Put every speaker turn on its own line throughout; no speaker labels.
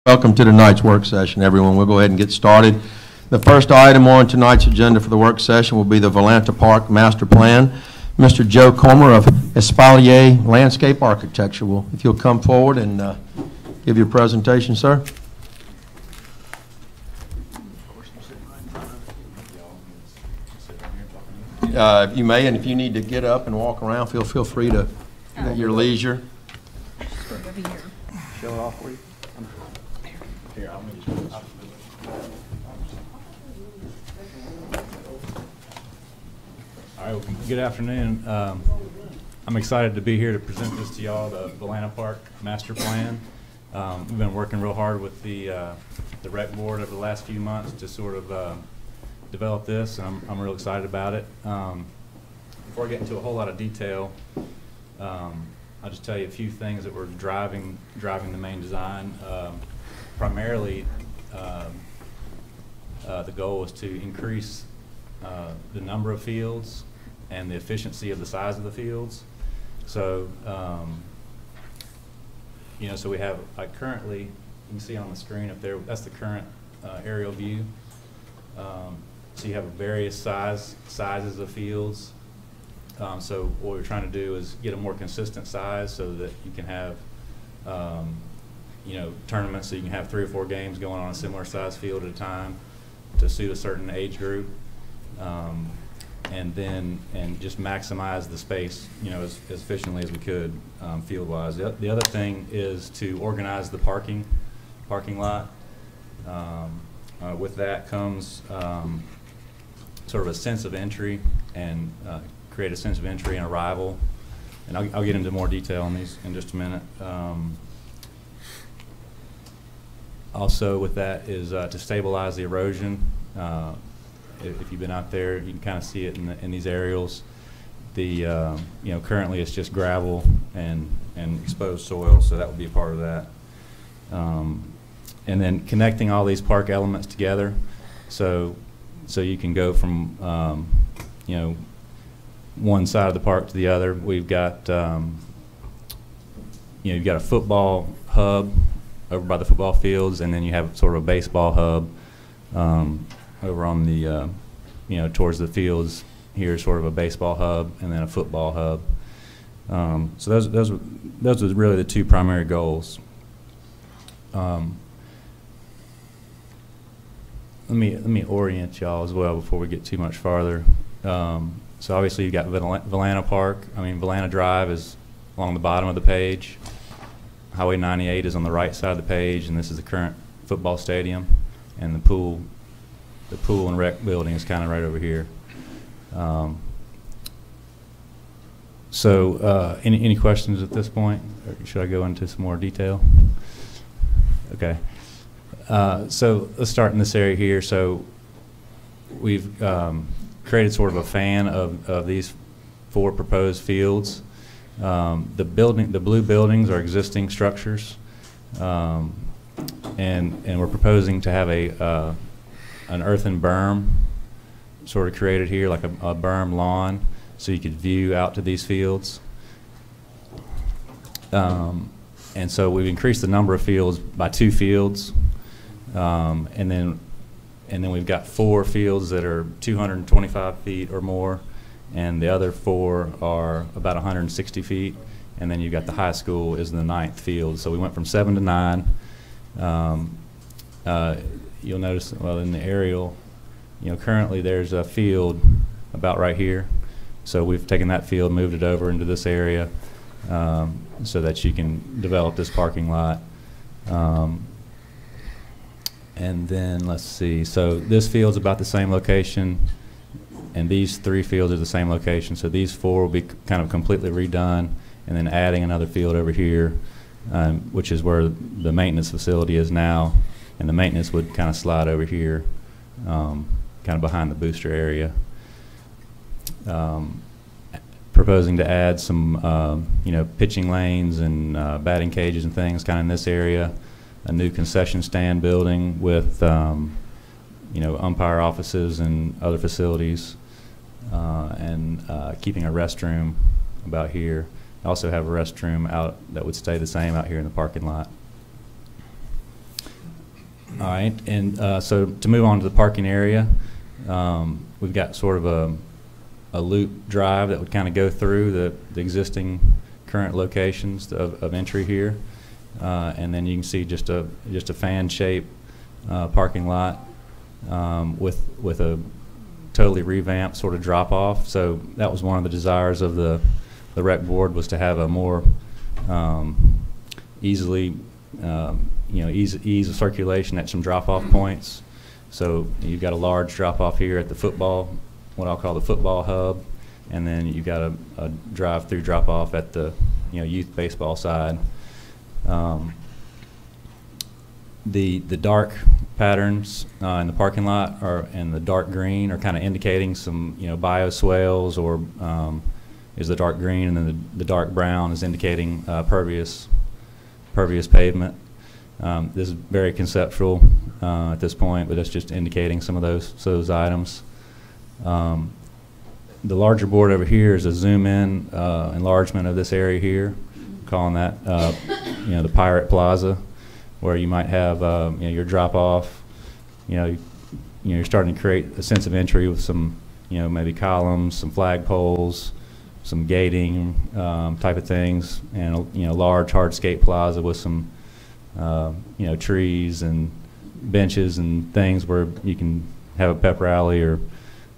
Welcome to tonight's work session, everyone. We'll go ahead and get started. The first item on tonight's agenda for the work session will be the Volanta Park Master Plan. Mr. Joe Comer of Espalier Landscape Architecture will, if you'll come forward and give your presentation, sir. You may, and if you need to get up and walk around, feel free to at your leisure. Show it off for you. Here, I'll meet you.
All right, well, good afternoon. I'm excited to be here to present this to y'all, the Volanta Park Master Plan. We've been working real hard with the rec board over the last few months to sort of develop this, and I'm real excited about it. Before I get into a whole lot of detail, I'll just tell you a few things that were driving the main design. Primarily, the goal was to increase the number of fields and the efficiency of the size of the fields. So, so we have, like currently, you can see on the screen up there, that's the current aerial view. So you have various sizes of fields. So what we're trying to do is get a more consistent size so that you can have, tournaments, so you can have 3 or 4 games going on a similar size field at a time to suit a certain age group, and just maximize the space, as efficiently as we could, field-wise. The other thing is to organize the parking lot. With that comes sort of a sense of entry and create a sense of entry and arrival. And I'll get into more detail on these in just a minute. Also with that is to stabilize the erosion. If you've been out there, you can kind of see it in these aerials. Currently it's just gravel and exposed soil, so that would be a part of that. And then connecting all these park elements together, so you can go from one side of the park to the other. We've got you've got a football hub over by the football fields, and then you have sort of a baseball hub over on the towards the fields here, sort of a baseball hub, and then a football hub. So those are really the 2 primary goals. Let me orient y'all as well before we get too much farther. So obviously you've got Volanta Park. Volanta Drive is along the bottom of the page. Highway 98 is on the right side of the page, and this is the current football stadium, and the pool and rec building is kind of right over here. Any questions at this point, or should I go into some more detail? Okay. So let's start in this area here. So we've created sort of a fan of these 4 proposed fields. The blue buildings are existing structures, and we're proposing to have an earthen berm sort of created here, like a berm lawn, so you could view out to these fields. And so we've increased the number of fields by 2 fields. And then we've got 4 fields that are 225 feet or more, and the other 4 are about 160 feet. And then you've got the high school is the 9th field. So we went from 7 to 9. You'll notice, well, in the aerial, currently there's a field about right here. So we've taken that field, moved it over into this area, so that you can develop this parking lot. And then let's see, so this field's about the same location, and these 3 fields are the same location. So these 4 will be kind of completely redone, and then adding another field over here, which is where the maintenance facility is now, and the maintenance would kind of slide over here, kind of behind the booster area. Proposing to add some, pitching lanes and batting cages and things kind of in this area. A new concession stand building with, umpire offices and other facilities, and keeping a restroom about here. I also have a restroom out that would stay the same out here in the parking lot. All right, and so to move on to the parking area, we've got sort of a loop drive that would kind of go through the existing current locations of entry here, and then you can see just a fan-shaped parking lot with a totally revamped sort of drop-off. So that was one of the desires of the rec board, was to have a more easily ease of circulation at some drop-off points. So you've got a large drop-off here at the football, what I'll call the football hub, and then you've got a drive-through drop-off at the youth baseball side. The dark patterns in the parking lot and the dark green are kind of indicating some bioswales, or is the dark green, and then the dark brown is indicating pervious pavement. This is very conceptual at this point, but that's just indicating some of those items. The larger board over here is a zoom-in enlargement of this area here, calling that the Pirate Plaza, where you might have your drop-off. You're starting to create a sense of entry with some maybe columns, some flagpoles, some gating type of things, and a large hardscape plaza with some trees and benches and things where you can have a pep rally or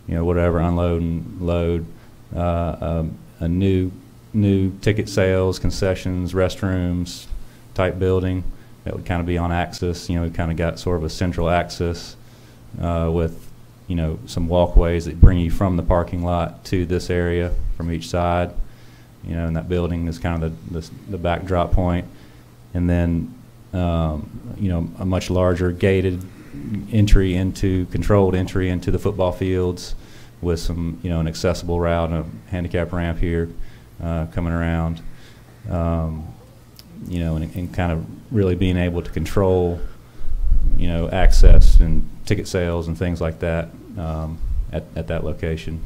whatever, unload and load. A new ticket sales, concessions, restrooms type building that would kind of be on axis. We've kind of got sort of a central axis with some walkways that bring you from the parking lot to this area from each side. And that building is kind of the backdrop point, and then a much larger gated controlled entry into the football fields with some an accessible route and a handicap ramp here coming around. And kind of really being able to control access and ticket sales and things like that at that location.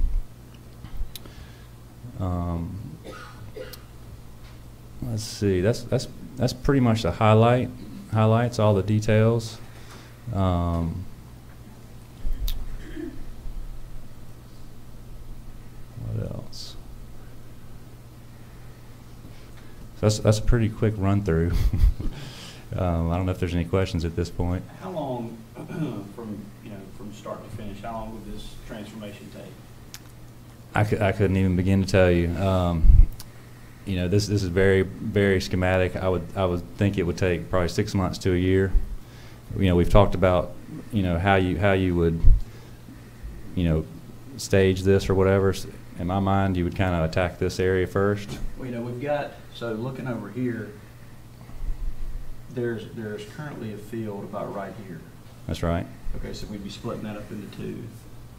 Let's see. That's pretty much the highlights, all the details. What else? So that's a pretty quick run through. I don't know if there's any questions at this point.
How long, from start to finish, how long would this transformation take?
I couldn't even begin to tell you. This is very, very schematic. I would think it would take probably 6 months to a year. We've talked about how you would stage this or whatever. In my mind, you would kind of attack this area first.
Well, we've got, so looking over here, there's currently a field about right here.
That's right.
Okay, so we'd be splitting that up into two.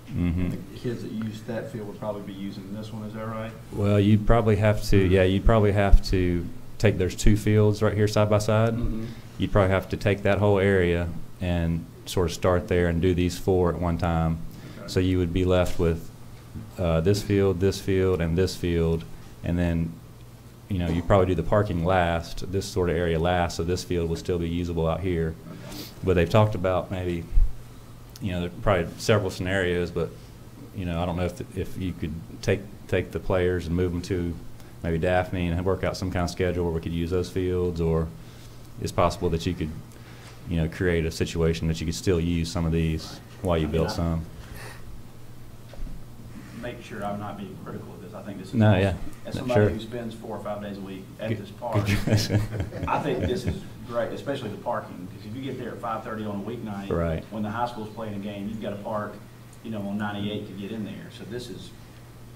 Mm-hmm.
The kids that use that field would probably be using this one. Is that right?
Well, you'd probably have to. Yeah, you'd probably have to take. There's two fields right here side by side.
Mm-hmm.
You'd probably have to take that whole area and sort of start there and do these 4 at one time.
Okay.
So you would be left with this field, and this field, and then you probably do the parking last, this sort of area last, so this field will still be usable out here.
Okay.
But they've talked about maybe, there are probably several scenarios, but I don't know if you could take the players and move them to maybe Daphne and work out some kind of schedule where we could use those fields, or it's possible that you could create a situation that you could still use some of these while you build some.
Make sure I'm not being critical of this. I think this is
No,
awesome.
yeah.
As somebody
Sure.
who spends 4 or 5 days a week at
Good-
this park,
good.
I think this is great, especially the parking. Because if you get there at 5:30 on a weeknight,
Right.
when the high school's playing a game, you've got to park, on 98 to get in there. So this is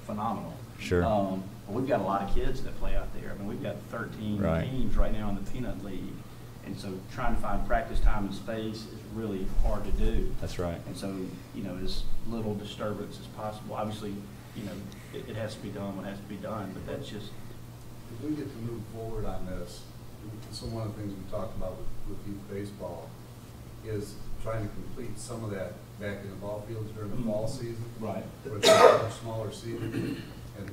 phenomenal.
Sure.
But we've got a lot of kids that play out there. I mean, we've got 13
Right.
teams right now in the Peanut League. And so trying to find practice time and space is really hard to do.
That's right.
And so, as little disturbance as possible. Obviously, it has to be done what has to be done, but that's just.
If we get to move forward on this, so one of the things we talked about with youth baseball is trying to complete some of that back in the ball fields during the fall season.
Right.
Which is a much smaller season,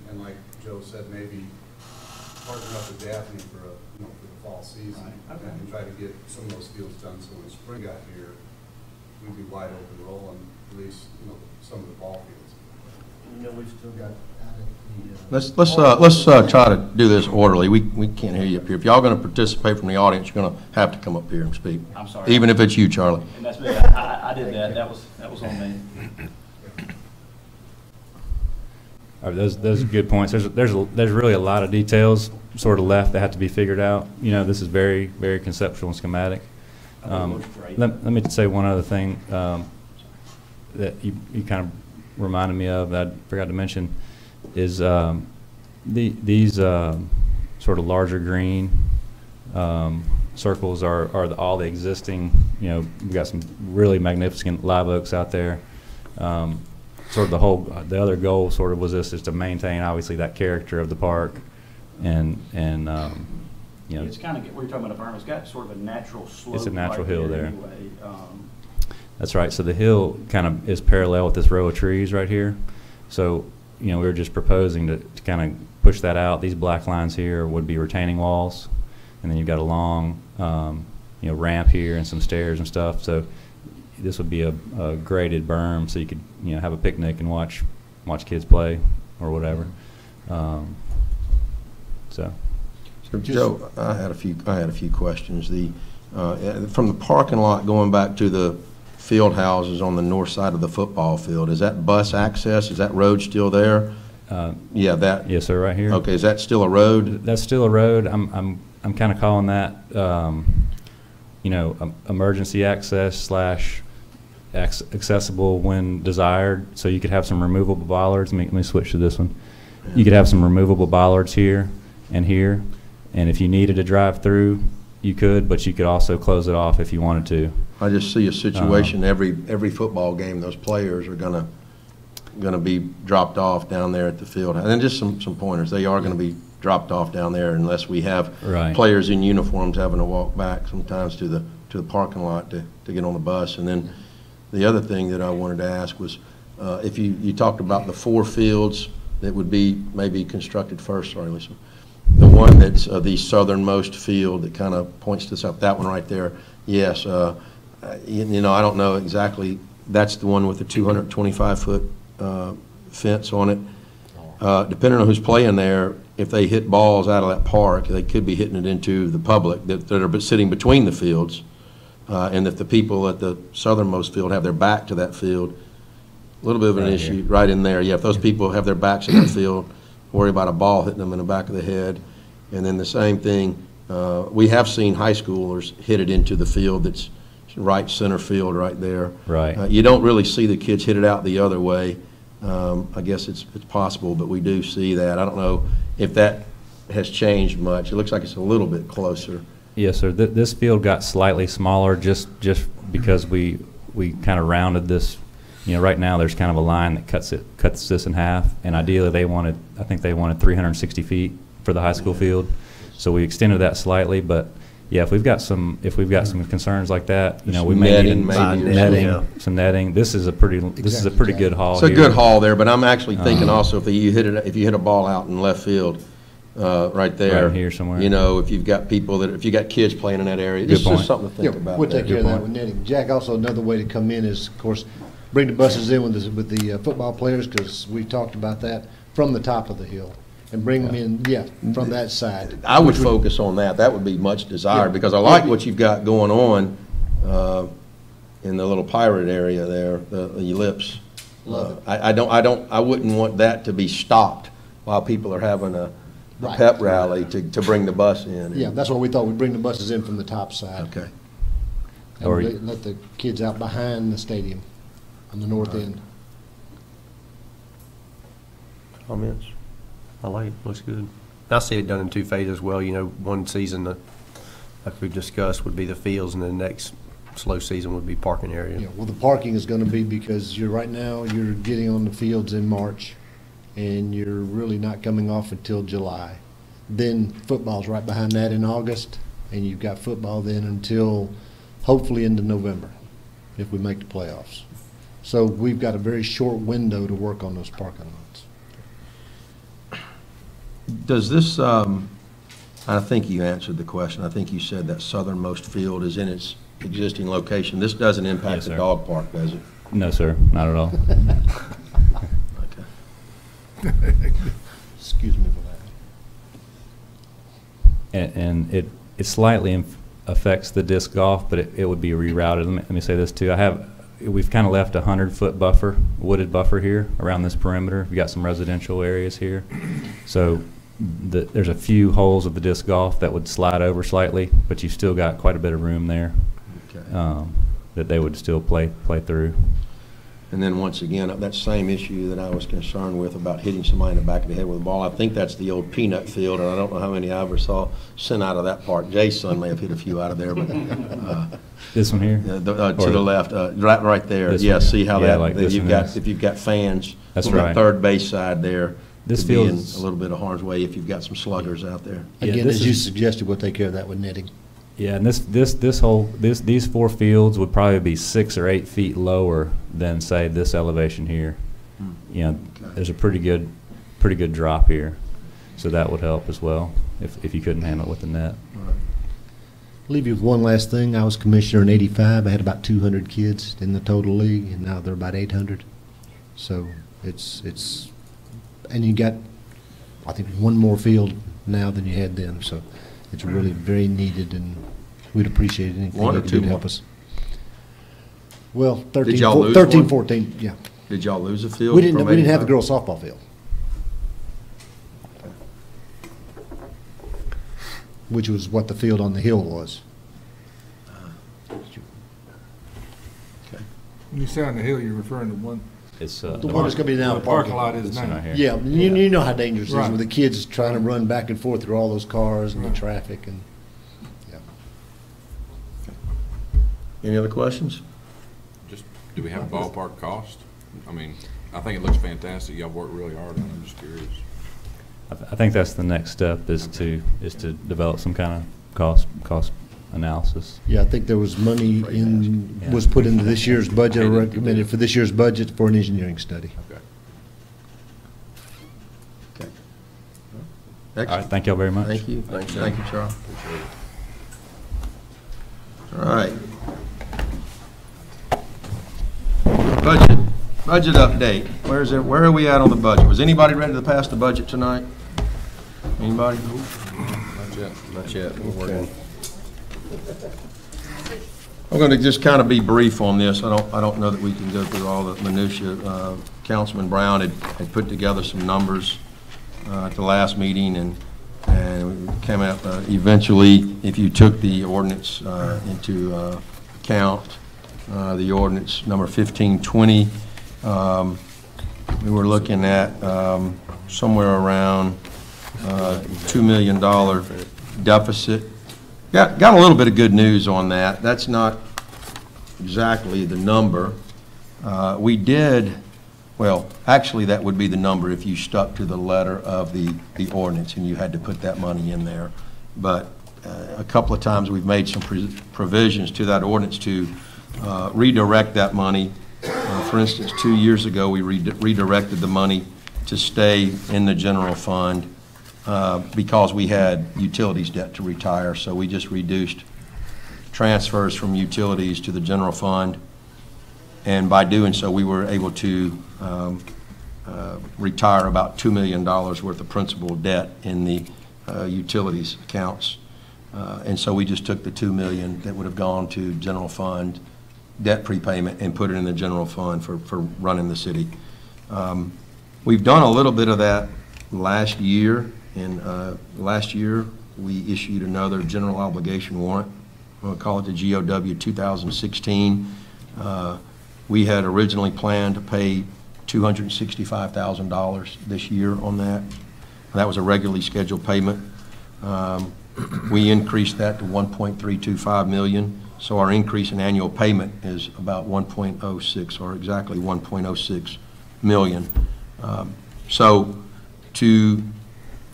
and like Joe said, maybe partner up with Daphne for the fall season.
Right, okay.
And try to get some of those fields done, so when spring got here, we'd be wide open rolling, at least, you know, some of the ball fields.
You know, we've still got out at the.
Let's try to do this orderly. We can't hear you up here. If y'all going to participate from the audience, you're going to have to come up here and speak.
I'm sorry.
Even if it's you, Charlie.
And that's me. I did that. That was on me.
All right, those are good points. There's really a lot of details sort of left that have to be figured out. You know, this is very, very conceptual and schematic.
I think it looks great.
Let me say one other thing that you kind of reminded me of that I forgot to mention is these sort of larger green circles are all the existing, you know, we've got some really magnificent live oaks out there. Sort of the other goal sort of was this, is to maintain obviously that character of the park and you know.
It's kind of, we're talking about a berm, it's got sort of a natural slope.
It's a natural
right
hill there.
Anyway.
That's right. So the hill kind of is parallel with this row of trees right here. So, you know, we were just proposing to kind of push that out. These black lines here would be retaining walls, and then you've got a long, you know, ramp here and some stairs and stuff. So this would be a graded berm, so you could, you know, have a picnic and watch kids play or whatever. So
Joe, I had a few questions. From the parking lot going back to the field houses on the north side of the football field, is that bus access? Is that road still there? Yeah, that.
Yes, sir. Right here.
Okay, is that still a road?
That's still a road. I'm kind of calling that, you know, emergency access / accessible when desired. So you could have some removable bollards. Let me switch to this one. You could have some removable bollards here and here, and if you needed to drive through, you could, but you could also close it off if you wanted to.
I just see a situation every football game, those players are gonna be dropped off down there at the field. And then just some pointers. They are gonna be dropped off down there unless we have players in uniforms having to walk back sometimes to the parking lot to get on the bus. And then the other thing that I wanted to ask was, if you talked about the 4 fields that would be maybe constructed first. Sorry, Lisa. The one that's the southernmost field that kind of points this up, that one right there. Yes, you know, I don't know exactly. That's the one with the 225-foot fence on it. Depending on who's playing there, if they hit balls out of that park, they could be hitting it into the public that are sitting between the fields. And if the people at the southernmost field have their back to that field, a little bit of an issue right in there. Yeah, if those people have their backs to that field, worry about a ball hitting them in the back of the head. And then the same thing, we have seen high schoolers hit it into the field that's right center field right there.
Right.
You don't really see the kids hit it out the other way. I guess it's possible, but we do see that. I don't know if that has changed much. It looks like it's a little bit closer.
Yes, sir. This field got slightly smaller just because we kind of rounded this. You know, right now there's kind of a line that cuts this in half, and ideally I think they wanted 360 feet for the high school field, so we extended that slightly. But yeah, if we've got some concerns like that, you know, we may need some netting. This is a pretty good haul.
It's a good haul there, but I'm actually thinking also if you hit a ball out in left field, right there,
right here somewhere.
You know, if you've got if you got kids playing in that area, it's just something to think about.
We'll take care of that with netting. Jack, also another way to come in is, of course, bring the buses in with the football players, because we talked about that, from the top of the hill, and bring them in, from that side.
I would focus on that. That would be much desired, because I like what you've got going on in the little pirate area there, the ellipse.
Love it.
I wouldn't want that to be stopped while people are having a pep rally to bring the bus in.
Yeah, that's what we thought. We'd bring the buses in from the top side.
Okay.
And let the kids out behind the stadium on the north end.
Comments? I like it. Looks good. I see it done in 2 phases as well. You know, one season, like we've discussed, would be the fields, and the next slow season would be parking area.
Yeah, well, the parking is going to be, because right now you're getting on the fields in March, and you're really not coming off until July. Then football's right behind that in August, and you've got football then until hopefully into November, if we make the playoffs. So we've got a very short window to work on those parking lots.
Does this I think you answered the question. I think you said that southernmost field is in its existing location. This doesn't impact
Yes,
the
sir.
dog park, does it?
No, sir, not at all.
Okay.
Excuse me for that.
And it slightly affects the disc golf, but it would be rerouted. Let me say this too. We've kind of left a 100-foot buffer, wooded buffer here around this perimeter. We've got some residential areas here. So there's a few holes of the disc golf that would slide over slightly, but you've still got quite a bit of room there
Okay.
that they would still play through.
And then once again, that same issue that I was concerned with about hitting somebody in the back of the head with a ball, I think that's the old peanut field, and I don't know how many I ever saw sent out of that park. Jay's son may have hit a few out of there, but
This one here?
to the left, right there.
This
Yeah,
one?
see how
Yeah,
that,
like this
if
one is.
you've got fans
That's
on the
right.
third base side there,
This
could be in
field's-
a little bit of harm's way if you've got some sluggers out there.
Yeah,
Again,
this
as you
is-
suggested, we'll take care of that with netting.
Yeah, and these 4 fields would probably be 6 or 8 feet lower than, say, this elevation here. You know,
Okay.
there's a pretty good drop here, so that would help as well if you couldn't handle it with the net.
Leave you with one last thing. I was commissioner in '85. I had about 200 kids in the total league, and now they're about 800. So and you got, I think, one more field now than you had then. So it's really very needed, and we'd appreciate anything
One
you
or
can
two
do to
more?
help us. Well, 13,
y'all lose
13
one?
14, yeah.
Did y'all lose a field?
We didn't
from
have the
85?
girls softball field, which was what the field on the hill was.
Okay.
When you say on the hill, you're referring to one,
It's
The one that's going to be now
the
the
parking lot is
this one
now.
right here.
Yeah, you know how dangerous it is
Right.
with the kids trying to run back and forth through all those cars and the
Right.
traffic and, yeah.
Any other questions?
Just, do we have a ballpark cost? I mean, I think it looks fantastic. Y'all worked really hard on it. I'm just curious.
I think that's the next step is to develop some kind of cost analysis.
Yeah, I think there was money
Yeah.
was put into this year's budget, or recommended for this year's budget for an engineering study.
Okay.
Okay.
All right,
Excellent.
thank y'all very much.
Thank you.
Thanks, sir.
Thank you, Charles.
Appreciate it.
All right. Budget update. Where are we at on the budget? Was anybody ready to pass the budget tonight? Anybody?
Not yet. Not yet. We're working.
I'm going to just kind of be brief on this. I don't know that we can go through all the minutia. Councilman Brown had put together some numbers at the last meeting, and we came out eventually, if you took the ordinance into account, the ordinance number 1520, we were looking at somewhere around $2 million deficit. Got a little bit of good news on that. That's not exactly the number. We did, well, actually that would be the number if you stuck to the letter of the ordinance and you had to put that money in there. But a couple of times we've made some provisions to that ordinance to redirect that money. For instance, 2 years ago, we redirected the money to stay in the general fund because we had utilities debt to retire, so we just reduced transfers from utilities to the general fund, and by doing so, we were able to retire about $2 million worth of principal debt in the utilities accounts, and so we just took the $2 million that would have gone to general fund debt prepayment and put it in the general fund for running the city. We've done a little bit of that last year, and last year we issued another general obligation warrant. We'll call it the GOW 2016. We had originally planned to pay $265,000 this year on that. That was a regularly scheduled payment. We increased that to $1.325 million. So our increase in annual payment is about 1.06, or exactly 1.06 million. So to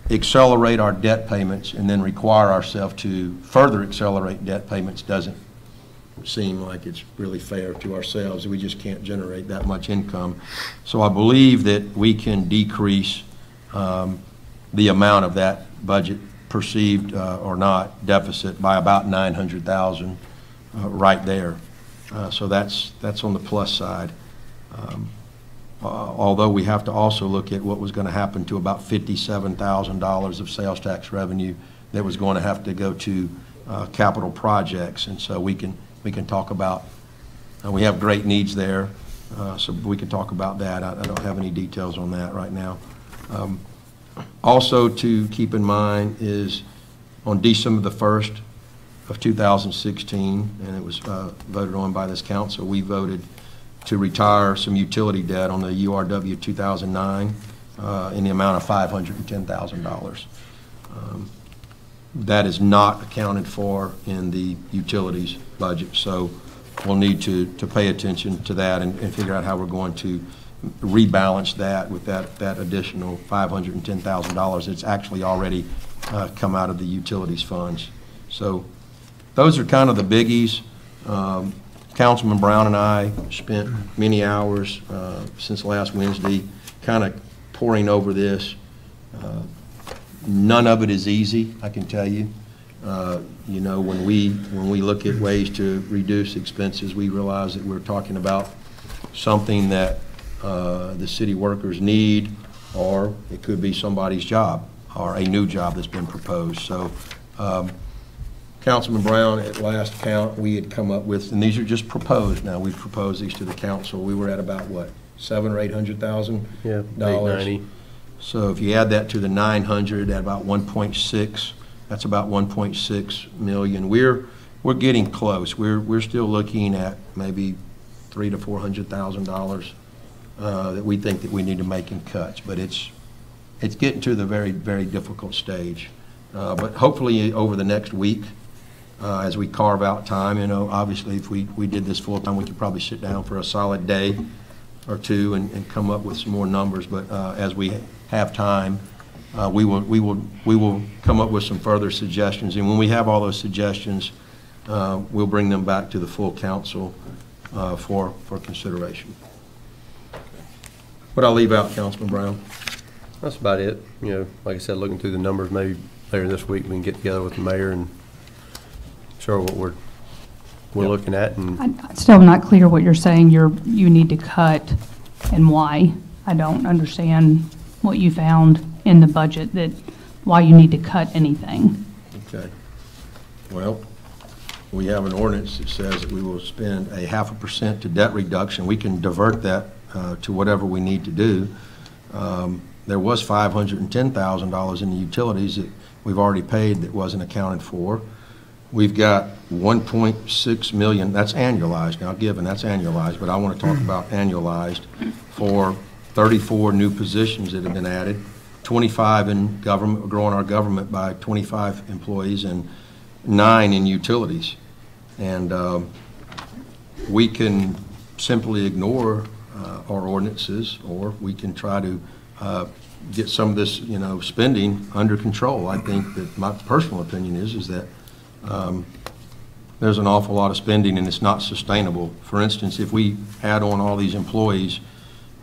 accelerate our debt payments and then require ourselves to further accelerate debt payments doesn't seem like it's really fair to ourselves. We just can't generate that much income. So I believe that we can decrease the amount of that budget perceived or not deficit by about 900,000 right there. So that's on the plus side. Although we have to also look at what was going to happen to about $57,000 of sales tax revenue that was going to have to go to capital projects, and so we can talk about. We have great needs there, so we can talk about that. I don't have any details on that right now. Also to keep in mind is on December the 1st of 2016, and it was voted on by this council, we voted to retire some utility debt on the URW 2009 in the amount of $510,000. That is not accounted for in the utilities budget, so we'll need to pay attention to that and figure out how we're going to rebalance that with that additional $510,000. It's actually already come out of the utilities funds. So those are kind of the biggies. Councilman Brown and I spent many hours since last Wednesday kind of poring over this. None of it is easy, I can tell you. You know, when we look at ways to reduce expenses, we realize that we're talking about something that the city workers need, or it could be somebody's job or a new job that's been proposed. So Councilman Brown, at last count, we had come up with, and these are just proposed now, we've proposed these to the council, we were at about what, $700,000 or $800,000?
Yeah, 890.
So if you add that to the 900 at about 1.6, that's about 1.6 million. We're getting close. We're still looking at maybe $300,000 to $400,000 that we think that we need to make in cuts, but it's getting to the very, very difficult stage. But hopefully over the next week, as we carve out time, you know, obviously if we did this full time, we could probably sit down for a solid day or two and come up with some more numbers. But as we have time, we will come up with some further suggestions. And when we have all those suggestions, we'll bring them back to the full council for consideration. What I'll leave out, Councilman Brown.
That's about it. You know, like I said, looking through the numbers, maybe later this week we can get together with the mayor and show what we're looking at. And
I'm still not clear what you're saying. You need to cut and why. I don't understand what you found in the budget that why you need to cut anything.
Okay. Well, we have an ordinance that says that we will spend a 0.5% to debt reduction. We can divert that to whatever we need to do. There was $510,000 in the utilities that we've already paid that wasn't accounted for. We've got 1.6 million, that's annualized now, given that's annualized, but I want to talk about annualized for 34 new positions that have been added, 25 in government, growing our government by 25 employees, and 9 in utilities. And we can simply ignore our ordinances, or we can try to get some of this, you know, spending under control. I think that my personal opinion is that there's an awful lot of spending and it's not sustainable. For instance, if we add on all these employees,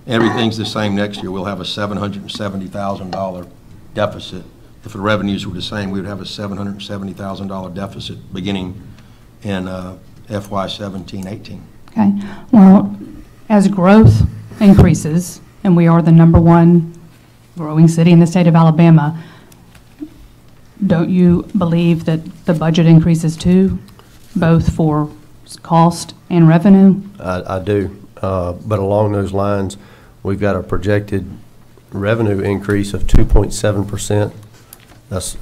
everything's the same next year, we'll have a $770,000 deficit. If the revenues were the same, we would have a $770,000 deficit beginning in FY 17-18.
Okay. Well, as growth increases, and we are the #1 growing city in the state of Alabama, don't you believe that the budget increases too, both for cost and revenue?
I do, but along those lines, we've got a projected revenue increase of 2.7%. That's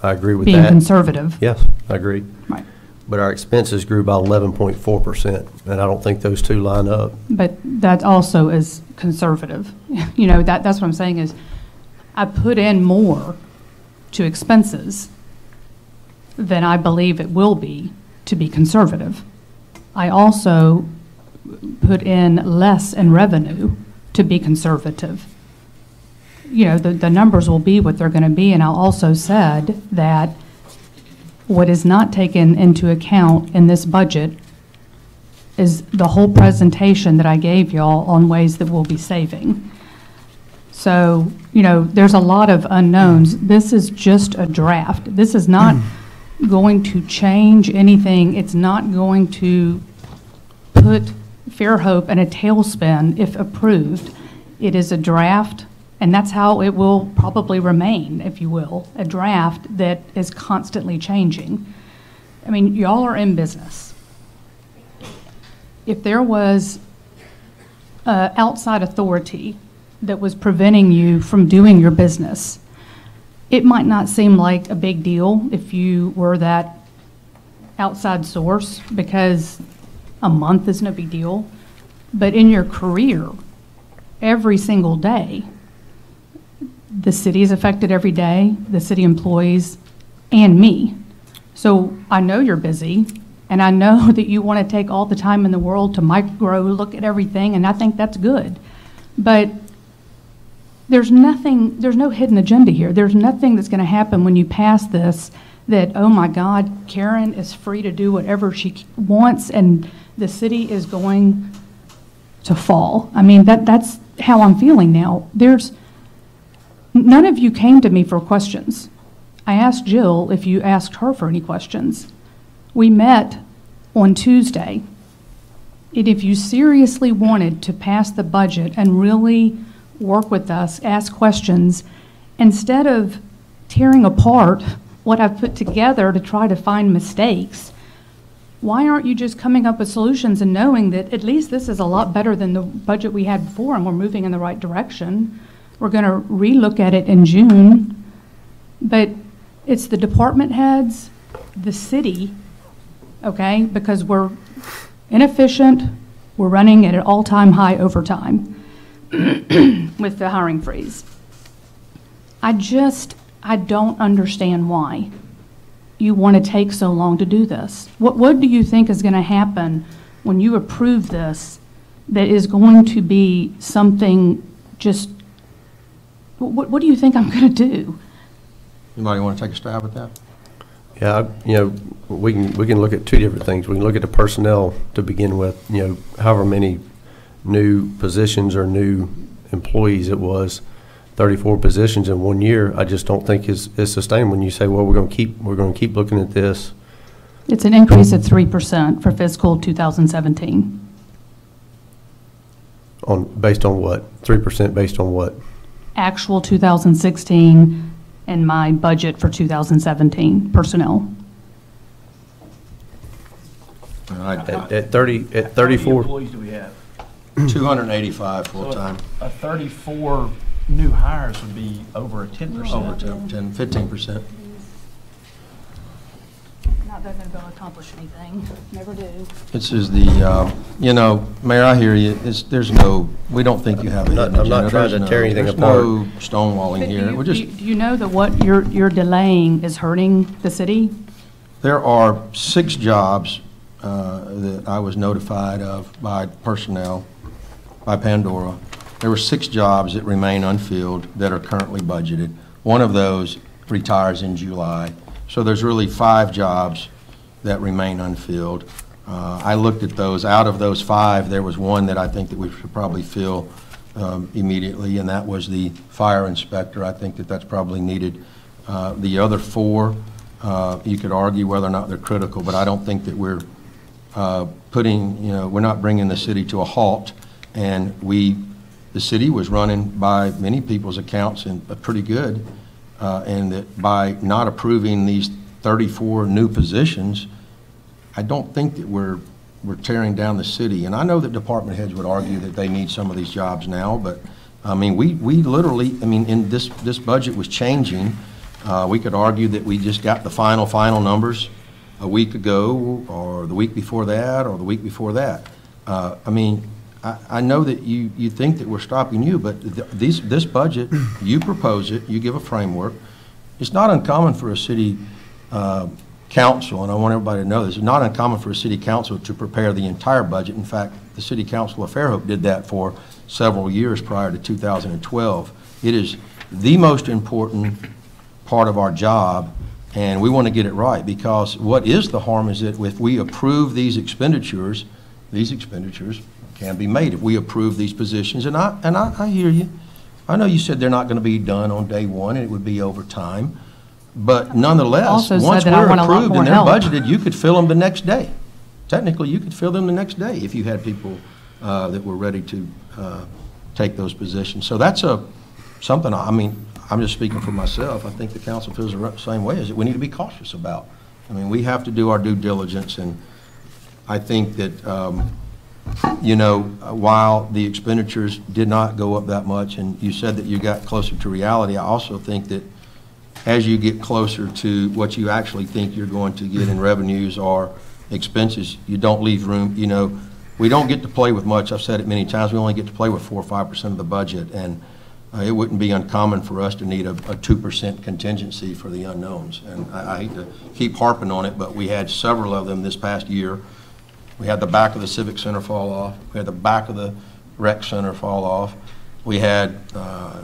I agree with that.
Being conservative.
Yes, I agree.
Right.
But our expenses grew by 11.4%, and I don't think those two line up.
But that also is conservative. You know, that's what I'm saying is I put in more to expenses than I believe it will be to be conservative. I also put in less in revenue to be conservative. You know, the numbers will be what they're going to be, and I also said that what is not taken into account in this budget is the whole presentation that I gave y'all on ways that we'll be saving. So, you know, there's a lot of unknowns. This is just a draft. This is not going to change anything. It's not going to put Fairhope in a tailspin if approved. It is a draft, and that's how it will probably remain, if you will, a draft that is constantly changing. I mean, y'all are in business. If there was outside authority that was preventing you from doing your business, it might not seem like a big deal if you were that outside source, because a month isn't a big deal. But in your career, every single day, the city is affected every day, the city employees, and me. So I know you're busy, and I know that you want to take all the time in the world to micro look at everything, and I think that's good. But there's no hidden agenda here. There's nothing that's going to happen when you pass this that, oh my God, Karen is free to do whatever she wants, and the city is going to fall. I mean, that's how I'm feeling now. None of you came to me for questions. I asked Jill if you asked her for any questions. We met on Tuesday, and if you seriously wanted to pass the budget and really work with us, ask questions, instead of tearing apart what I've put together to try to find mistakes, why aren't you just coming up with solutions and knowing that at least this is a lot better than the budget we had before and we're moving in the right direction? We're going to relook at it in June, but it's the department heads, the city, okay, because we're inefficient, we're running at an all-time high overtime with the hiring freeze. I don't understand why you want to take so long to do this. What do you think is going to happen when you approve this that is going to be something just, what do you think I'm going to do?
Anybody want to take a stab at that?
Yeah, you know, we can look at two different things. We can look at the personnel to begin with, you know, however many new positions or new employees it was, 34 positions in 1 year. I just don't think is sustainable when you say, well, we're going to keep looking at this.
It's an increase of 3% for fiscal 2017.
Based on what? 3% based on what?
Actual 2016 and my budget for 2017 personnel.
At 34.
How many employees do we have?
285 full-time.
A 34 new hires would be over a 10%.
Over 15%.
Not that they're going to accomplish anything. Never do.
This is the, you know, Mayor, I hear you. We don't think you have a hidden
I'm not
agenda.
trying to tear anything
there's
apart.
no stonewalling here. We're just,
Do you know that what you're delaying is hurting the city?
there are 6 jobs that I was notified of by personnel, by Pandora. There were 6 jobs that remain unfilled that are currently budgeted. One of those retires in July. So there's really 5 jobs that remain unfilled. I looked at those. Out of those 5, there was one that I think that we should probably fill immediately, and that was the fire inspector. I think that that's probably needed. The other 4, you could argue whether or not they're critical, but I don't think that we're we're not bringing the city to a halt. And the city was running by many people's accounts and pretty good. And that by not approving these 34 new positions, I don't think that we're tearing down the city. And I know that department heads would argue that they need some of these jobs now, but I mean, we literally, I mean, in this budget was changing. We could argue that we just got the final numbers a week ago, or the week before that, or the week before that. I mean, I know that you think that we're stopping you, but this budget, you propose it, you give a framework. It's not uncommon for a city council, and I want everybody to know this, it's not uncommon for a city council to prepare the entire budget. In fact, the city council of Fairhope did that for several years prior to 2012. It is the most important part of our job, and we want to get it right, because what is the harm is that if we approve these expenditures can be made if we approve these positions. And I hear you. I know you said they're not going to be done on day one, and it would be over time, but nonetheless,
Also said
once
that I
we're
want a lot
approved
more
and they're
help.
budgeted, you could fill them the next day. Technically, you could fill them the next day if you had people that were ready to take those positions. So that's something, I mean, I'm just speaking for myself. I think the council feels the same way, is that we need to be cautious about. I mean, we have to do our due diligence, and I think that, you know, while the expenditures did not go up that much, and you said that you got closer to reality, I also think that as you get closer to what you actually think you're going to get in revenues or expenses, you don't leave room, you know, we don't get to play with much. I've said it many times. We only get to play with 4 or 5% of the budget, and it wouldn't be uncommon for us to need a 2% contingency for the unknowns. And I hate to keep harping on it, but we had several of them this past year. We had the back of the Civic Center fall off. We had the back of the Rec Center fall off. We had,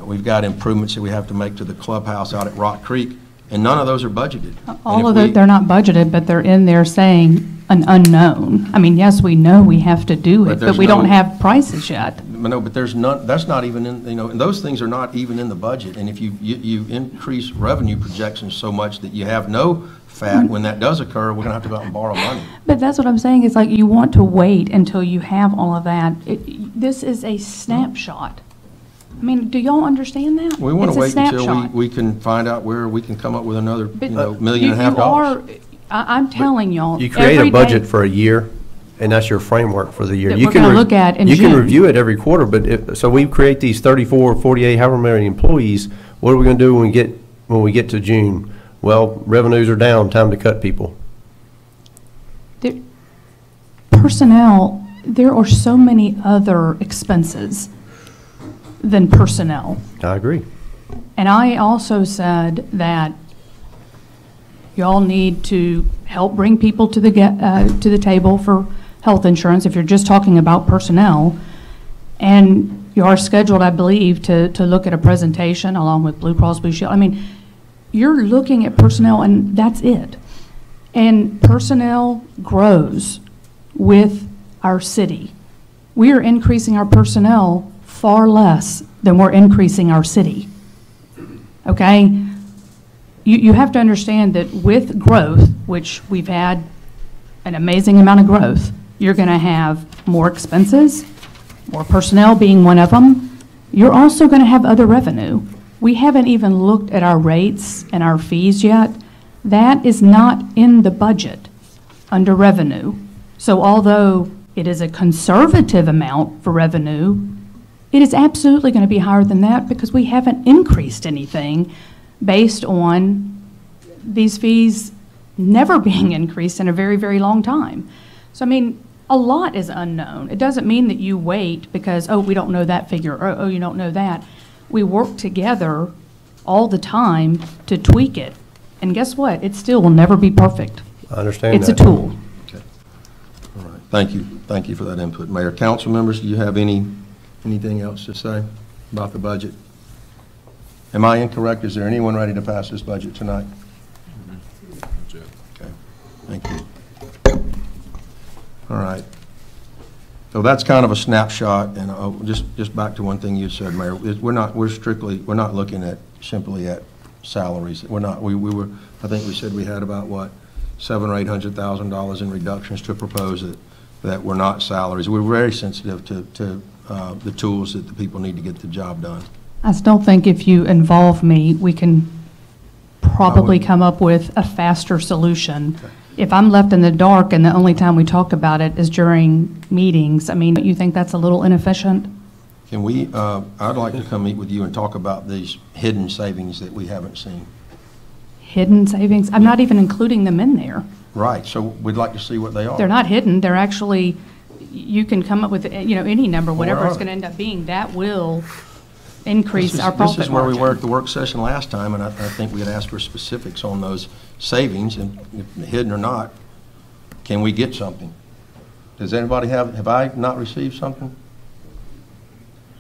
we've got improvements that we have to make to the clubhouse out at Rock Creek, and none of those are budgeted.
All of it, they're not budgeted, but they're in there saying an unknown. I mean, yes, we know we have to do it, but we don't have prices yet.
No, but there's none, that's not even in, you know, and those things are not even in the budget. And if you increase revenue projections so much that you have no fat, when that does occur, we're gonna have to go out and borrow money.
But that's what I'm saying, is like, you want to wait until you have all of that. This is a snapshot. I mean, do y'all understand that?
We want
It's
to
a
wait until
snapshot.
we can find out where we can come up with another,
But
you know, $1.5
you
million.
I'm telling y'all.
You create
every
a budget
day-
for a year, and that's your framework for the year.
That
You
we're
can
gonna
re-
look at in
You can
June.
review it every quarter, but so we create these 34, 48, however many employees, what are we going to do when we get to June? Well, revenues are down, time to cut people.
Personnel, there are so many other expenses than personnel.
I agree.
And I also said that y'all need to help bring people to the table for health insurance, if you're just talking about personnel. And you are scheduled, I believe, to look at a presentation along with Blue Cross Blue Shield. I mean, you're looking at personnel, and that's it. And personnel grows with our city. We are increasing our personnel far less than we're increasing our city. Okay? You have to understand that with growth, which we've had an amazing amount of growth, you're going to have more expenses, more personnel being one of them. You're also going to have other revenue. We haven't even looked at our rates and our fees yet. That is not in the budget under revenue. So although it is a conservative amount for revenue, it is absolutely going to be higher than that because we haven't increased anything based on these fees never being increased in a very, very long time. So, I mean, a lot is unknown. It doesn't mean that you wait because, oh, we don't know that figure, or, oh, you don't know that. We work together all the time to tweak it. And guess what? It still will never be perfect.
I understand
It's a
that.
tool.
Okay. All right. Thank you. Thank you for that input, Mayor. Council members, do you have anything else to say about the budget? Am I incorrect? Is there anyone ready to pass this budget tonight?
That's it.
Okay. Thank you. All right. So that's kind of a snapshot, and just back to one thing you said, Mayor. We're not looking simply at salaries. We're not. We were. I think we said we had about what, $700,000 or $800,000 in reductions to propose that were not salaries. We're very sensitive to the tools that the people need to get the job done.
I still think if you involve me, we can probably come up with a faster solution.
Okay.
If I'm left in the dark and the only time we talk about it is during meetings, I mean, don't you think that's a little inefficient?
Can we, I'd like to come meet with you and talk about these hidden savings that we haven't seen.
Hidden savings? I'm not even including them in there.
Right, so we'd like to see what they are.
They're not hidden. They're actually, you can come up with, any number, whatever
are
it's
they?
going to end up being. That will increase our profit margin.
This is where we were at the work session last time, and I think we had asked for specifics on those savings, and if hidden or not, can we get something? Does anybody have I not received something?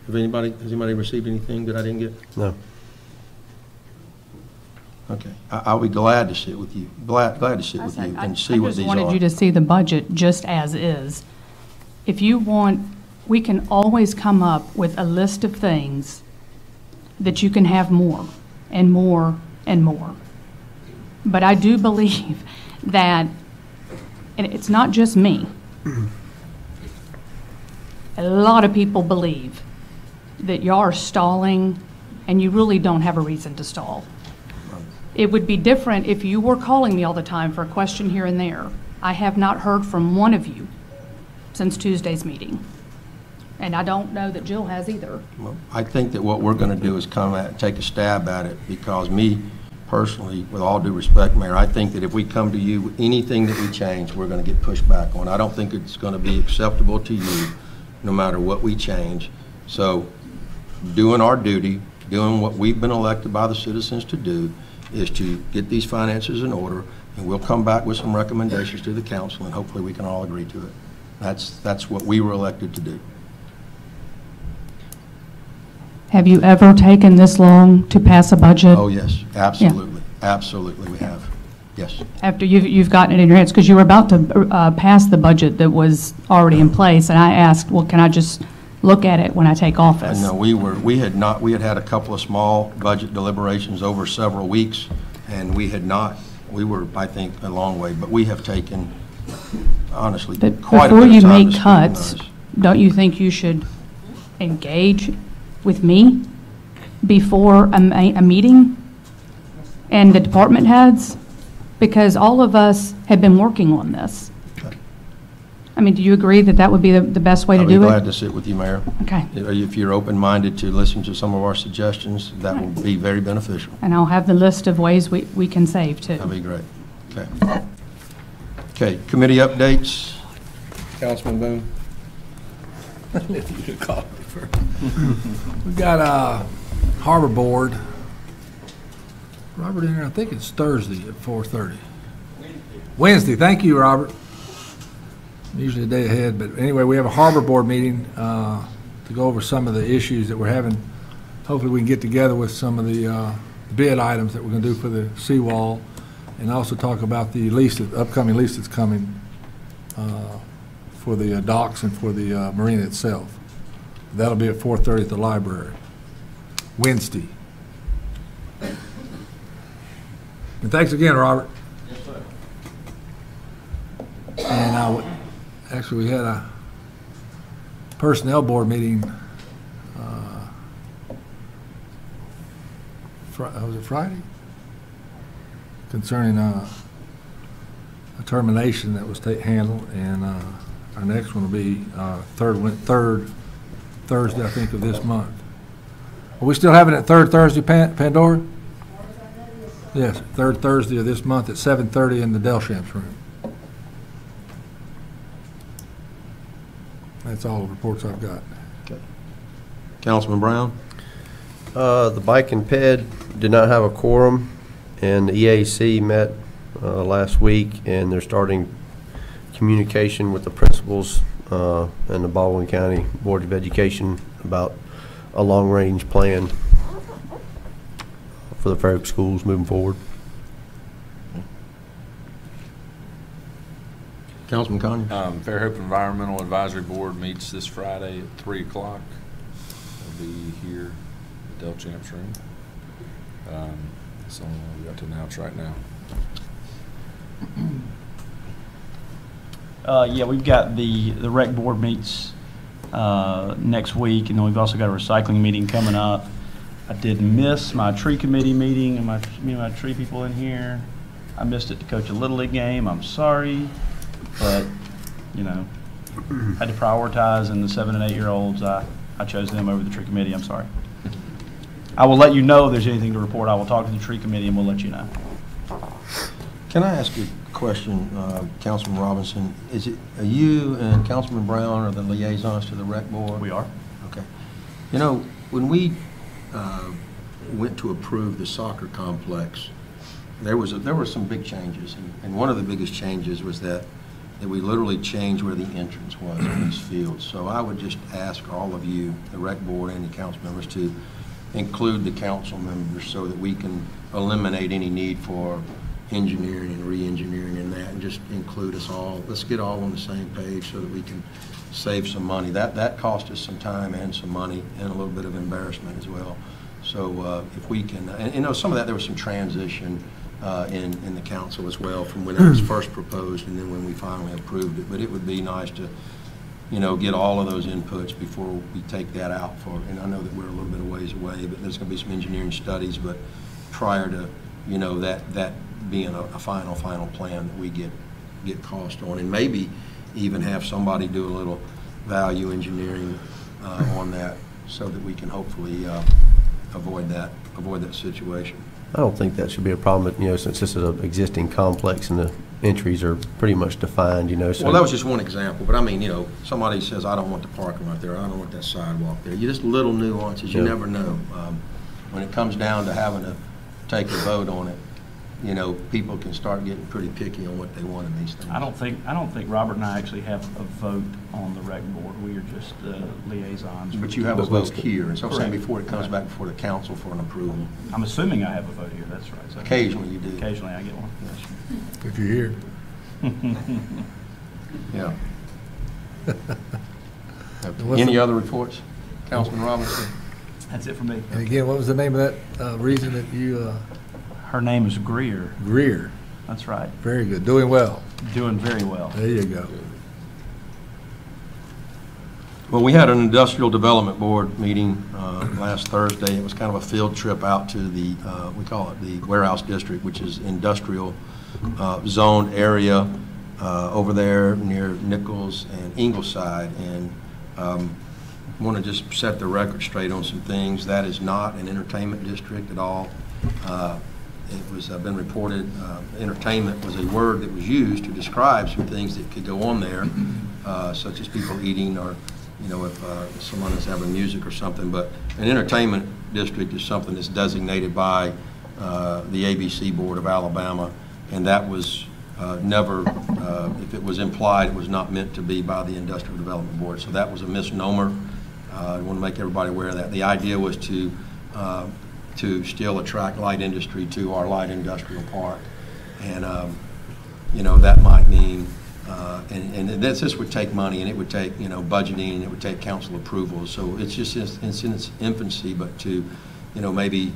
Has anybody received anything that I didn't get?
No.
Okay, I'll be glad to sit with you, glad to sit with you and see what these
I just wanted you
are.
to see the budget just as is. If you want, we can always come up with a list of things that you can have more and more and more. But I do believe that, and it's not just me, a lot of people believe that y'all are stalling and you really don't have a reason to stall. It would be different if you were calling me all the time for a question here and there. I have not heard from one of you since Tuesday's meeting. And I don't know that Jill has either.
Well, I think that what we're going to do is take a stab at it, because me personally, with all due respect, Mayor, I think that if we come to you with anything that we change, we're going to get pushed back on. I don't think it's going to be acceptable to you, no matter what we change. So doing our duty, doing what we've been elected by the citizens to do, is to get these finances in order, and we'll come back with some recommendations to the council, and hopefully we can all agree to it. That's what we were elected to do.
Have you ever taken this long to pass a budget?
Oh, yes, absolutely. Absolutely, we have. Yes.
After you've gotten it in your hands, because you were about to pass the budget that was already in place, and I asked, well, can I just look at it when I take office?
No, we had had a couple of small budget deliberations over several weeks, and we were, I think, a long way, but we have taken, honestly,
But
quite a
before
bit
you
of time
make
to
cuts,
scrutinize.
don't you think you should engage with me before a meeting and the department heads? Because all of us have been working on this. I mean, do you agree that that would be the best way to
I'll be
do
glad
it?
to sit with you, Mayor.
Okay.
If you're open-minded to listen to some of our suggestions, that will be very beneficial.
And I'll have the list of ways we can save too.
That'd be great. Okay. Okay, committee updates. Councilman Boone.
We got Harbor Board. Robert in there, I think it's Thursday at 4:30. Wednesday, thank you, Robert. Usually a day ahead, but anyway, we have a Harbor Board meeting to go over some of the issues that we're having. Hopefully we can get together with some of the bid items that we're going to do for the seawall, and also talk about the upcoming lease that's coming for the docks and for the marina itself. That'll be at 4:30 at the library, Wednesday. And thanks again, Robert.
Yes, sir.
And actually, we had a personnel board meeting, was it Friday? Concerning a termination that was handled, and our next one will be third Thursday, I think, of this month. Are we still having it third Thursday, Pandora? Yes, third Thursday of this month at 7:30 in the Delchamps room. That's all the reports I've got.
Okay. Councilman Brown?
The Bike and Ped did not have a quorum, and the EAC met last week, and they're starting communication with the principals and the Baldwin County Board of Education about a long-range plan for the Fairhope schools moving forward.
Councilman Conyers?
Fairhope Environmental Advisory Board meets this Friday at 3 o'clock. They'll be here at Delchamps room. That's all we got to announce right now.
Yeah, we've got the rec board meets next week, and then we've also got a recycling meeting coming up. I did miss my tree committee meeting and my tree people in here. I missed it to coach a Little League game. I'm sorry, but you know, had to prioritize, and the 7- and 8-year-olds, I chose them over the tree committee. I'm sorry. I will let you know if there's anything to report. I will talk to the tree committee and we'll let you know.
Can I ask you a question, Councilman Robinson? Are you and Councilman Brown are the liaisons to the rec board?
We are.
Okay. You know, when we went to approve the soccer complex, there were some big changes, and one of the biggest changes was that we literally changed where the entrance was in these fields. So I would just ask all of you, the rec board and the council members, to include the council members so that we can eliminate any need for engineering and re-engineering and that, and just include us all. Let's get all on the same page so that we can save some money. That cost us some time and some money and a little bit of embarrassment as well. So if we can, and you know, some of that, there was some transition in the council as well from when it was first proposed and then when we finally approved it. But it would be nice to, you know, get all of those inputs before we take that out for, and I know that we're a little bit of ways away, but there's going to be some engineering studies, but prior to, you know, that being a final plan that we get cost on, and maybe even have somebody do a little value engineering on that so that we can hopefully avoid that situation.
I don't think that should be a problem, you know, since this is an existing complex and the entries are pretty much defined, you know. So
well, that was just one example, but I mean, you know, somebody says, I don't want the parking right there, I don't want that sidewalk there. You just little nuances, you never know. When it comes down to having to take a vote on it, you know, people can start getting pretty picky on what they want in these things.
I don't think Robert and I actually have a vote on the rec board. We are just liaisons.
But you have a vote here, and so I'm saying
Correct.
before it comes back before the council for an approval.
I'm assuming I have a vote here, that's right. So
Occasionally you do.
Occasionally I get one, yes.
If you're here.
Yeah.
What's
Any
the-
other reports? Councilman Robinson?
That's it for me.
And again, what was the name of that reason that you,
Her name is Greer.
Greer?
That's right.
Very good, doing well.
Doing very well.
There you go.
Well, we had an industrial development board meeting last Thursday. It was kind of a field trip out to the, we call it the warehouse district, which is industrial zoned area over there near Nichols and Ingleside. And want to just set the record straight on some things. That is not an entertainment district at all. It was been reported entertainment was a word that was used to describe some things that could go on there, such as people eating, or you know, if someone is having music or something. But an entertainment district is something that's designated by the ABC Board of Alabama, and that was never, if it was implied, it was not meant to be by the Industrial Development Board. So that was a misnomer. I want to make everybody aware of that. The idea was to still attract light industry to our light industrial park. And, you know, that might mean, and this would take money, and it would take, you know, budgeting, and it would take council approval. So it's just it's in its infancy, but to, you know, maybe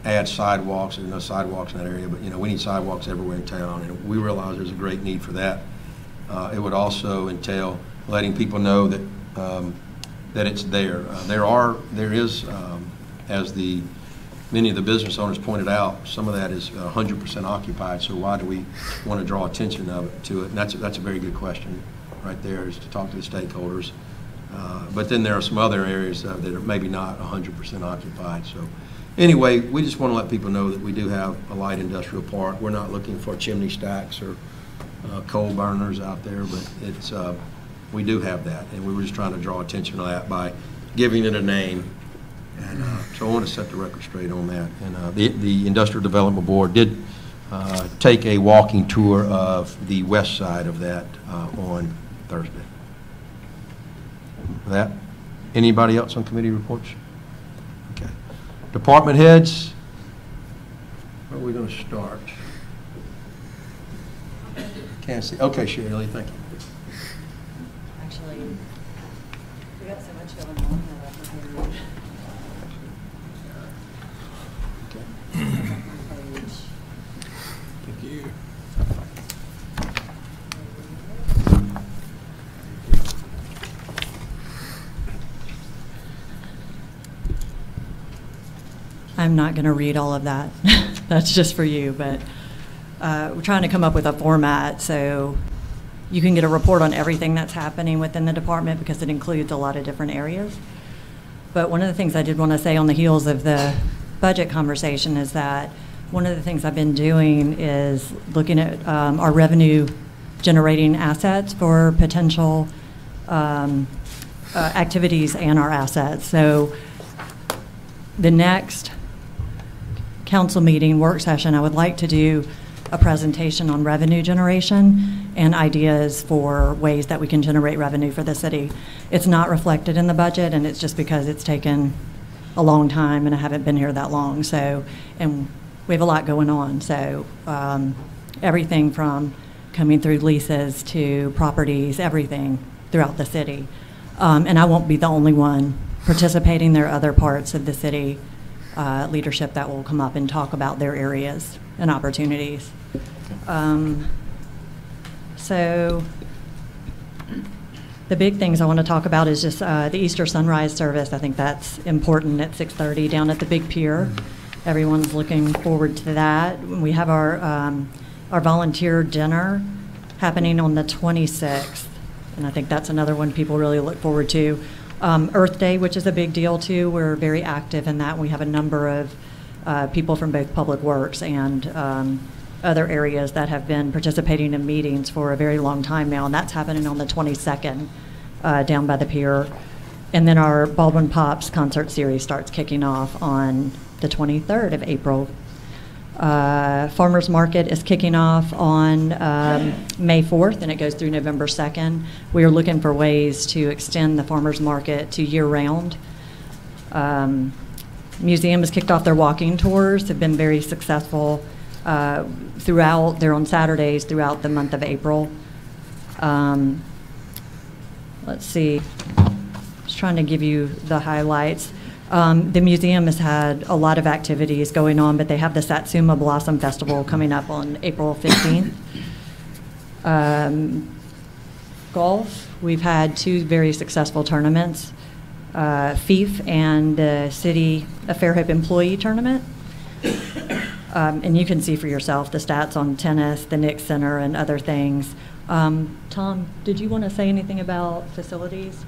add sidewalks. There's no sidewalks in that area, but, you know, we need sidewalks everywhere in town, and we realize there's a great need for that. It would also entail letting people know that that it's there. There is, as many of the business owners pointed out, some of that is 100% occupied. So why do we want to draw attention to it? And that's a very good question right there, is to talk to the stakeholders. But then there are some other areas that are maybe not 100% occupied. So anyway, we just want to let people know that we do have a light industrial park. We're not looking for chimney stacks or coal burners out there, but it's we do have that, and we were just trying to draw attention to that by giving it a name. And so I want to set the record straight on that. And the Industrial Development Board did take a walking tour of the west side of that on Thursday. That, anybody else on committee reports? Okay. Department heads, where are we going to start? Can't see. Okay, Shirley, thank you.
Actually, we got so much going on that I can
Thank you.
I'm not going to read all of that. That's just for you, but we're trying to come up with a format so you can get a report on everything that's happening within the department, because it includes a lot of different areas. But one of the things I did want to say on the heels of the budget conversation is that one of the things I've been doing is looking at our revenue generating assets for potential activities and our assets. So the next council meeting work session, I would like to do a presentation on revenue generation and ideas for ways that we can generate revenue for the city. It's not reflected in the budget, and it's just because it's taken a long time and I haven't been here that long. So, and we have a lot going on. So everything from coming through leases to properties, everything throughout the city. And I won't be the only one participating. There are other parts of the city leadership that will come up and talk about their areas and opportunities. So the big things I want to talk about is just the Easter sunrise service. I think that's important at 6:30 down at the big pier. Everyone's looking forward to that. We have our volunteer dinner happening on the 26th, and I think that's another one people really look forward to. Earth Day, which is a big deal too. We're very active in that. We have a number of people from both Public Works and other areas that have been participating in meetings for a very long time now, and that's happening on the 22nd down by the pier. And then our Baldwin Pops concert series starts kicking off on the 23rd of April. Farmers Market is kicking off on May 4th, and it goes through November 2nd. We are looking for ways to extend the Farmers Market to year-round. Museum has kicked off their walking tours, have been very successful throughout. They're on Saturdays throughout the month of April. Let's see. Just trying to give you the highlights. The museum has had a lot of activities going on, but they have the Satsuma Blossom Festival coming up on April 15th. Golf, we've had 2 very successful tournaments, FIF and the City of Fairhope Employee Tournament. And you can see for yourself the stats on tennis, the Nick Center, and other things. Tom, did you want to say anything about facilities?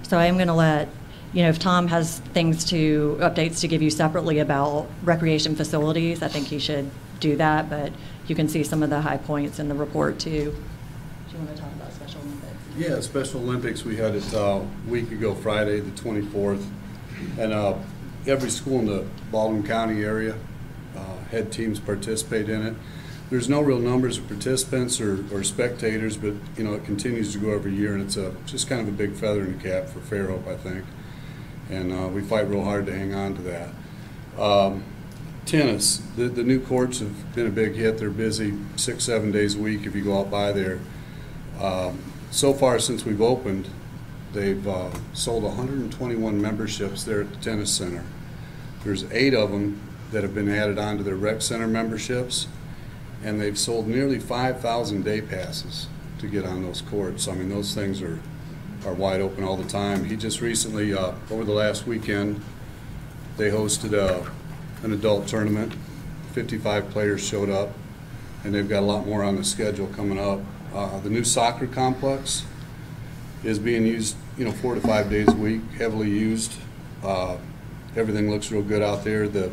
So I am going to let, if Tom has updates to give you separately about recreation facilities, I think he should do that, but you can see some of the high points in the report too. Do you want to talk about Special Olympics?
Yeah, Special Olympics, we had it a week ago, Friday, the 24th, and every school in the Baldwin County area had teams participate in it. There's no real numbers of participants or spectators, but it continues to go every year, and it's just kind of a big feather in the cap for Fairhope, I think. And we fight real hard to hang on to that. Tennis, the new courts have been a big hit. They're busy 6-7 days a week if you go out by there. So far since we've opened, they've sold 121 memberships there at the tennis center. There's 8 of them that have been added on to their rec center memberships, and they've sold nearly 5,000 day passes to get on those courts. I mean, those things are wide open all the time. He just recently, over the last weekend, they hosted an adult tournament. 55 players showed up, and they've got a lot more on the schedule coming up. The new soccer complex is being used, 4 to 5 days a week, heavily used. Everything looks real good out there. The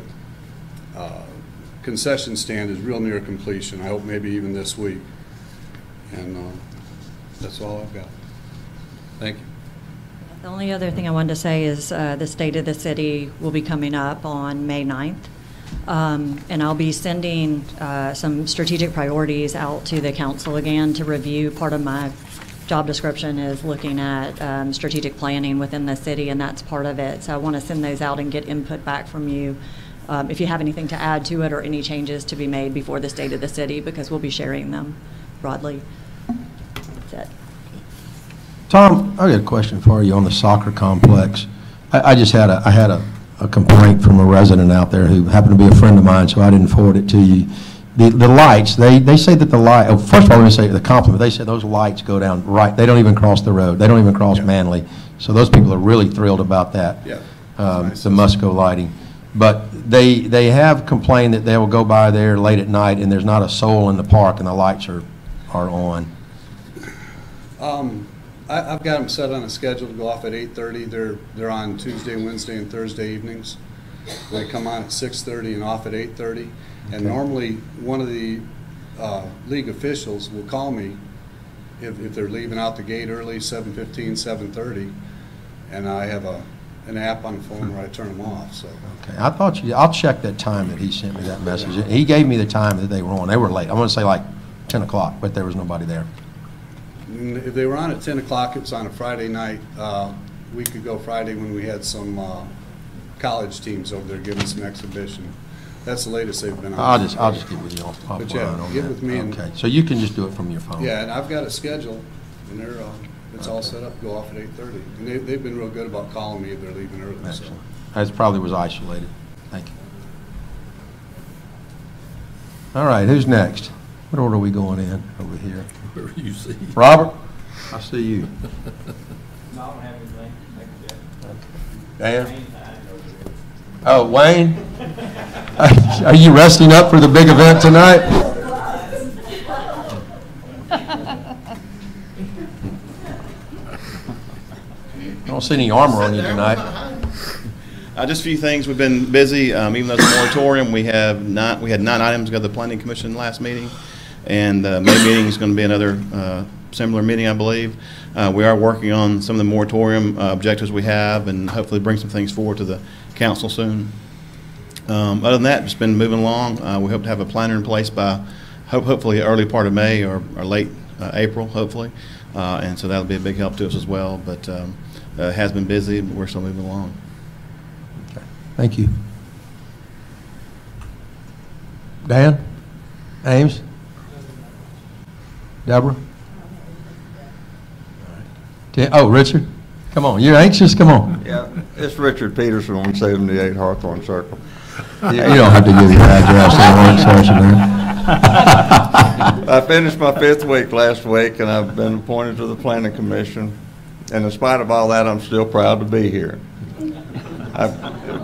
concession stand is real near completion. I hope maybe even this week. And that's all I've got. Thank you.
The only other thing I wanted to say is the State of the City will be coming up on May 9th. And I'll be sending some strategic priorities out to the council again to review. Part of my job description is looking at strategic planning within the city, and that's part of it. So I want to send those out and get input back from you if you have anything to add to it or any changes to be made before the State of the City, because we'll be sharing them broadly. That's it.
Tom, I got a question for you on the soccer complex. I had a complaint from a resident out there who happened to be a friend of mine, so I didn't forward it to you. The lights, they say that the light, first of all, let me say the compliment, they say those lights go down right, they don't even cross the road, they don't even cross Manley. So those people are really thrilled about that, nice. The Musco lighting. But they have complained that they will go by there late at night and there's not a soul in the park and the lights are on.
I've got them set on a schedule to go off at 8:30. They're on Tuesday, Wednesday, and Thursday evenings. They come on at 6:30 and off at 8:30. And normally, one of the league officials will call me if they're leaving out the gate early, 7:15, 7:30, and I have an app on the phone where I turn them off. So.
Okay, I'll check that time that he sent me that message. He gave me the time that they were on. They were late. I want to say like 10 o'clock, but there was nobody there.
If they were on at 10 o'clock, it was on a Friday night. We could go Friday when we had some college teams over there giving some exhibition. That's the latest they've been on.
I'll just get with you offline
But yeah,
on
get
that.
with me.
Okay, so you can just do it from your phone.
Yeah, and I've got a schedule, and It's all set up, go off at 8:30. And they've been real good about calling me if they're leaving early, so.
Excellent. That probably was isolated. Thank you. All right, who's next? What order are we going in over here?
Wherever you see.
Robert? I see you.
No, I don't have anything.
Dan? Oh, Wayne? Are you resting up for the big event tonight? I don't see any armor on you tonight.
Just a few things. We've been busy. Even though it's a moratorium, we had 9 items go to the Planning Commission last meeting, and the May meeting is going to be another similar meeting, I believe. We are working on some of the moratorium objectives we have, and hopefully bring some things forward to the council soon. Other than that, just been moving along. We hope to have a planner in place by hopefully early part of May or late April, hopefully, and so that'll be a big help to us as well. But it has been busy, but we're still moving along.
Okay. Thank you. Dan? Ames? Deborah? Oh, Richard? Come on. You're anxious? Come on.
Yeah, it's Richard Peterson on 78 Hawthorne Circle.
You don't have to give your address in the work session.
I finished my 5th week last week, and I've been appointed to the Planning Commission. And in spite of all that, I'm still proud to be here.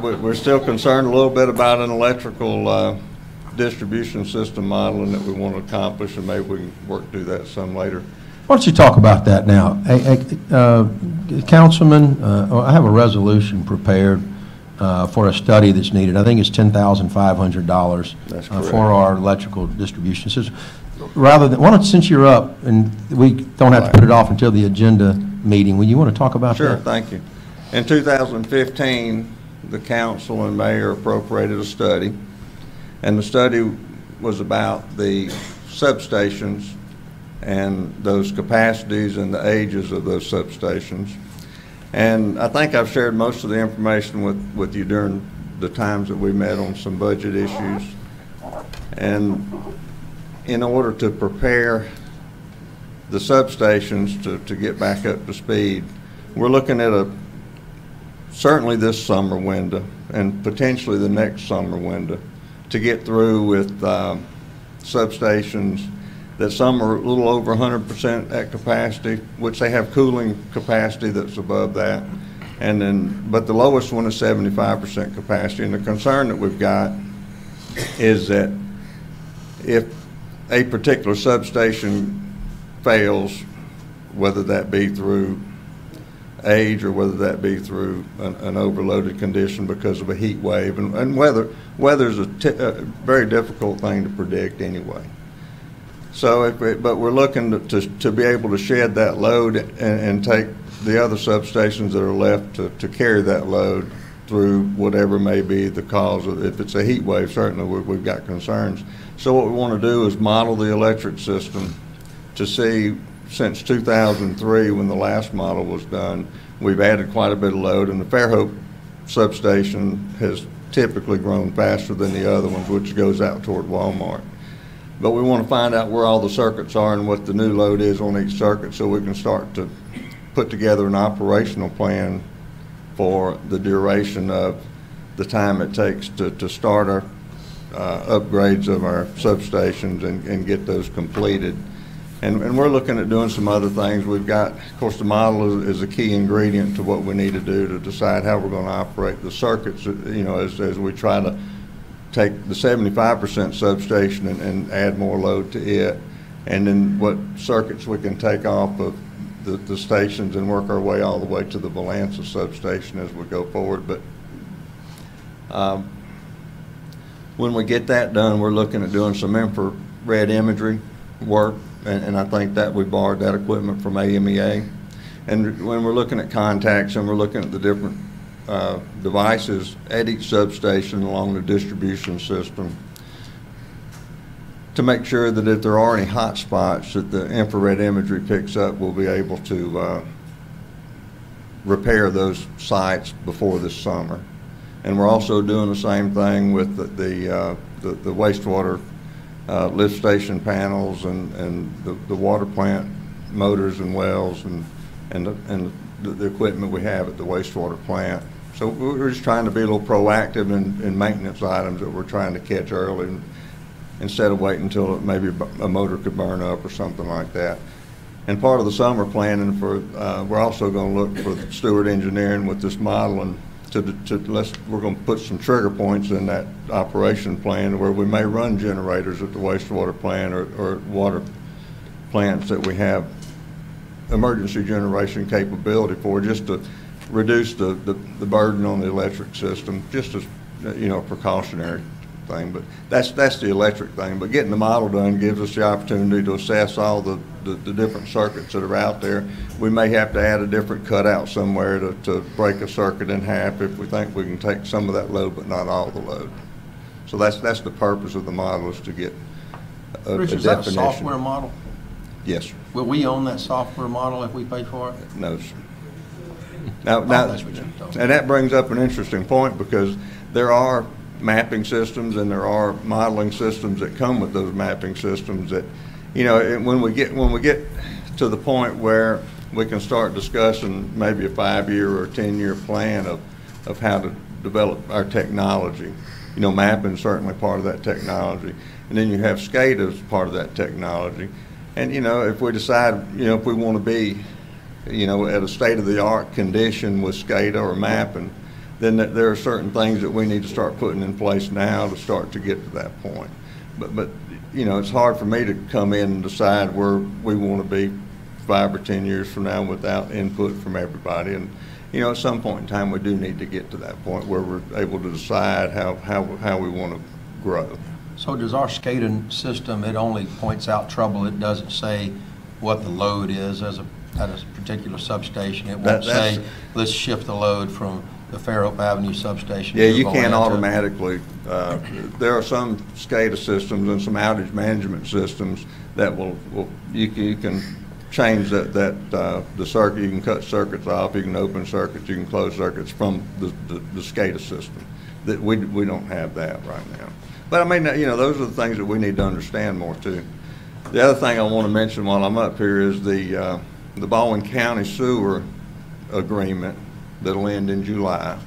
We're still concerned a little bit about an electrical distribution system modeling that we want to accomplish, and maybe we can work through that some later.
Why don't you talk about that now? Councilman, I have a resolution prepared for a study that's needed. I think it's $10,500
That's correct.
for our electrical distribution system. Rather than, why don't, since you're up and we don't have to put it off until the agenda meeting, will you want to talk about that?
Sure, thank you. In 2015, the council and mayor appropriated a study, and the study was about the substations and those capacities and the ages of those substations. And I think I've shared most of the information with you during the times that we met on some budget issues. And in order to prepare the substations to get back up to speed, we're looking at certainly this summer window and potentially the next summer window to get through with substations that some are a little over 100% at capacity, which they have cooling capacity that's above that. And then, but the lowest one is 75% capacity. And the concern that we've got is that if a particular substation fails, whether that be through age or whether that be through an overloaded condition because of a heat wave, and weather's a very difficult thing to predict anyway. So, but we're looking to be able to shed that load and take the other substations that are left to carry that load through whatever may be the cause of. If it's a heat wave, certainly we've got concerns. So what we want to do is model the electric system to see, since 2003 when the last model was done, we've added quite a bit of load, and the Fairhope substation has typically grown faster than the other ones, which goes out toward Walmart. But we want to find out where all the circuits are and what the new load is on each circuit so we can start to put together an operational plan for the duration of the time it takes to start our upgrades of our substations and get those completed. And we're looking at doing some other things. We've got, of course, the model is a key ingredient to what we need to do to decide how we're going to operate the circuits, you know, as we try to take the 75% substation and add more load to it, and then what circuits we can take off of the stations and work our way all the way to the Valansa substation as we go forward. But when we get that done, we're looking at doing some infrared imagery work, and I think that we borrowed that equipment from AMEA. And when we're looking at contacts and we're looking at the different devices at each substation along the distribution system to make sure that if there are any hot spots that the infrared imagery picks up, we'll be able to repair those sites before this summer. And we're also doing the same thing with the wastewater lift station panels and the water plant motors and wells and the equipment we have at the wastewater plant. So we're just trying to be a little proactive in maintenance items that we're trying to catch early instead of waiting until maybe a motor could burn up or something like that. And part of the summer planning we're also going to look for Stewart Engineering with this modeling we're going to put some trigger points in that operation plan where we may run generators at the wastewater plant or water plants that we have emergency generation capability for, just to reduce the burden on the electric system, just as, a precautionary thing. But that's the electric thing. But getting the model done gives us the opportunity to assess all the different circuits that are out there. We may have to add a different cutout somewhere to break a circuit in half if we think we can take some of that load but not all the load. So that's the purpose of the model, is to get a
Rich, is
definition.
that a software model?
Yes, sir.
Will we own that software model if we pay for it?
No, sir. Now,
That's what you told me.
and that brings up an interesting point, because there are mapping systems and there are modeling systems that come with those mapping systems that, when we get to the point where we can start discussing maybe a 5-year or 10-year plan of how to develop our technology. Mapping is certainly part of that technology. And then you have SCADA as part of that technology. And, if we decide, if we want to be, at a state-of-the-art condition with SCADA or mapping, then there are certain things that we need to start putting in place now to start to get to that point. But it's hard for me to come in and decide where we want to be 5 or 10 years from now without input from everybody. And, at some point in time, we do need to get to that point where we're able to decide how we want to grow.
So does our SCADA system, it only points out trouble, it doesn't say what the load is at a particular substation? It won't say, let's shift the load from the Fairhope Avenue substation?
Yeah, you can't automatically. There are some SCADA systems and some outage management systems that you can change the circuit. You can cut circuits off, you can open circuits, you can close circuits from the SCADA system. That we don't have that right now. But I mean, those are the things that we need to understand more too. The other thing I want to mention while I'm up here is the Baldwin County Sewer Agreement that'll end in July.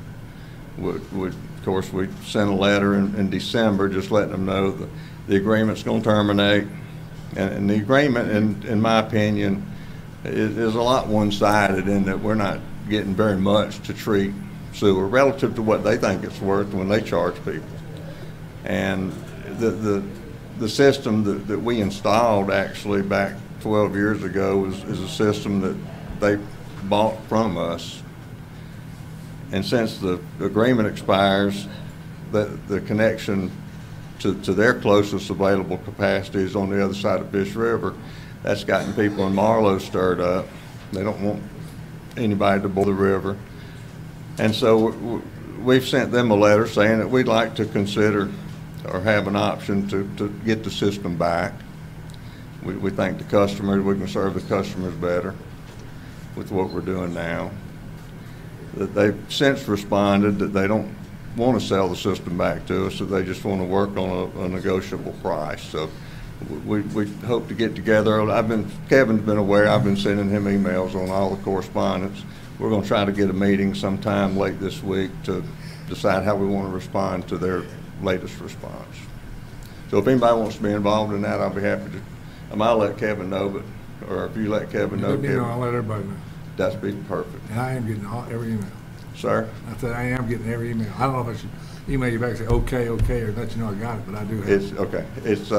Of course, we sent a letter in December just letting them know that the agreement's going to terminate. And the agreement, in my opinion, is a lot one-sided in that we're not getting very much to treat sewer relative to what they think it's worth when they charge people. And the system that we installed actually back 12 years ago is a system that they bought from us. And since the agreement expires, the connection to their closest available capacity is on the other side of Fish River. That's gotten people in Marlow stirred up. They don't want anybody to board the river. And so we've sent them a letter saying that we'd like to consider or have an option to get the system back. We think the customers, we can serve the customers better with what we're doing now. That they've since responded that they don't want to sell the system back to us, that they just want to work on a negotiable price. So we hope to get together. Kevin's been aware, I've been sending him emails on all the correspondence. We're going to try to get a meeting sometime late this week to decide how we want to respond to their latest response. So if anybody wants to be involved in that, I'll be happy to. I might let Kevin know, or if you let Kevin know, Kevin,
I'll let everybody know.
That'd be perfect.
And I am getting every email.
Sir?
I said I am getting every email. I don't know if I should email you back and say, okay, or let you know I got it, but I do have it.
Okay. It's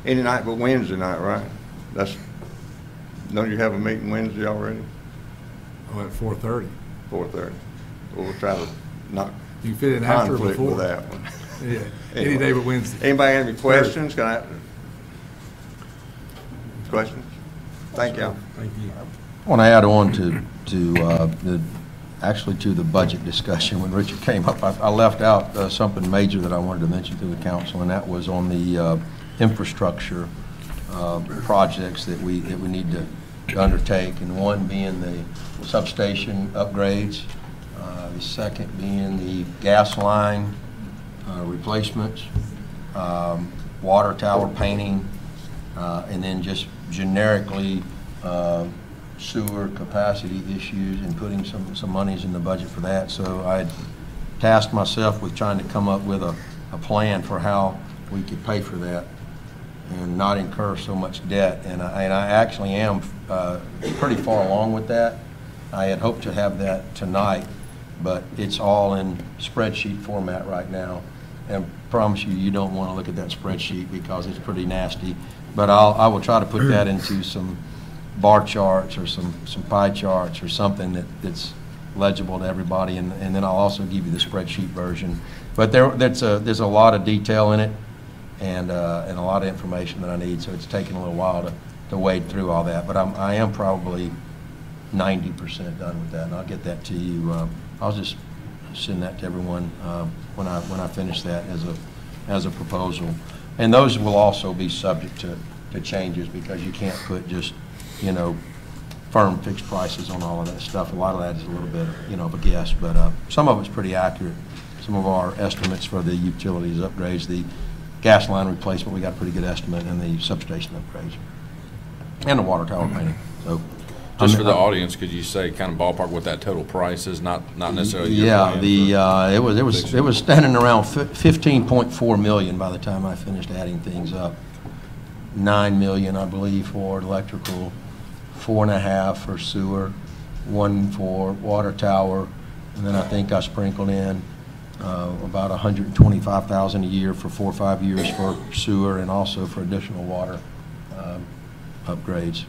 any night but Wednesday night, right? Don't you have a meeting Wednesday already?
Oh, at 4:30.
4:30. We'll try to not
you can fit in after or
conflict
before.
with that one.
Yeah,
Anyway.
any day but Wednesday.
Anybody have any questions? Can I? Questions? Thank you.
Thank you.
I want to add on to the budget discussion. When Richard came up, I left out something major that I wanted to mention to the council, and that was on the infrastructure projects that we need to undertake, and one being the substation upgrades, the second being the gas line replacements, water tower painting, and then just generically sewer capacity issues and putting some monies in the budget for that. So I tasked myself with trying to come up with a plan for how we could pay for that and not incur so much debt. And I actually am pretty far along with that. I had hoped to have that tonight, but it's all in spreadsheet format right now. And I promise you, you don't want to look at that spreadsheet because it's pretty nasty. But I will try to put that into some bar charts or some pie charts or something that's legible to everybody, and then I'll also give you the spreadsheet version. But there's a lot of detail in it and a lot of information that I need, so it's taken a little while to wade through all that. But I am probably 90% done with that, and I'll get that to you. I'll just send that to everyone when I finish that as a proposal. And those will also be subject to changes because you can't put just, you know, firm fixed prices on all of that stuff. A lot of that is a little bit, you know, of a guess, but some of it's pretty accurate. Some of our estimates for the utilities upgrades, the gas line replacement, we got a pretty good estimate, and the substation upgrades, and the water tower painting. So,
Just for the audience, could you say kind of ballpark what that total price is? Not necessarily.
Yeah, it was standing around 15.4 million by the time I finished adding things up. 9 million, I believe, for electrical, 4.5 for sewer, 1 for water tower, and then I think I sprinkled in about 125,000 a year for 4 or 5 years for sewer and also for additional water upgrades.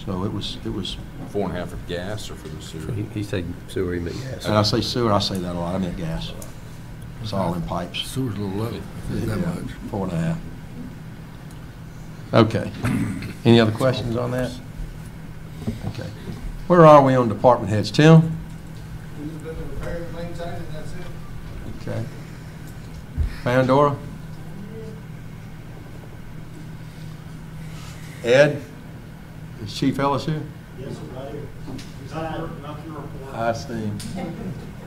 So it was
4.5 for gas or for the sewer?
He said sewer, he meant gas.
And I say sewer, I say that a lot. I meant gas. It's all in pipes.
Sewer's a little low, not that much.
4.5. Okay. Any other questions on that? Okay. Where are we on department heads? Tim? Okay. Pandora? Ed? Is Chief Ellis here?
Yes, right here. He's not your report.
I see.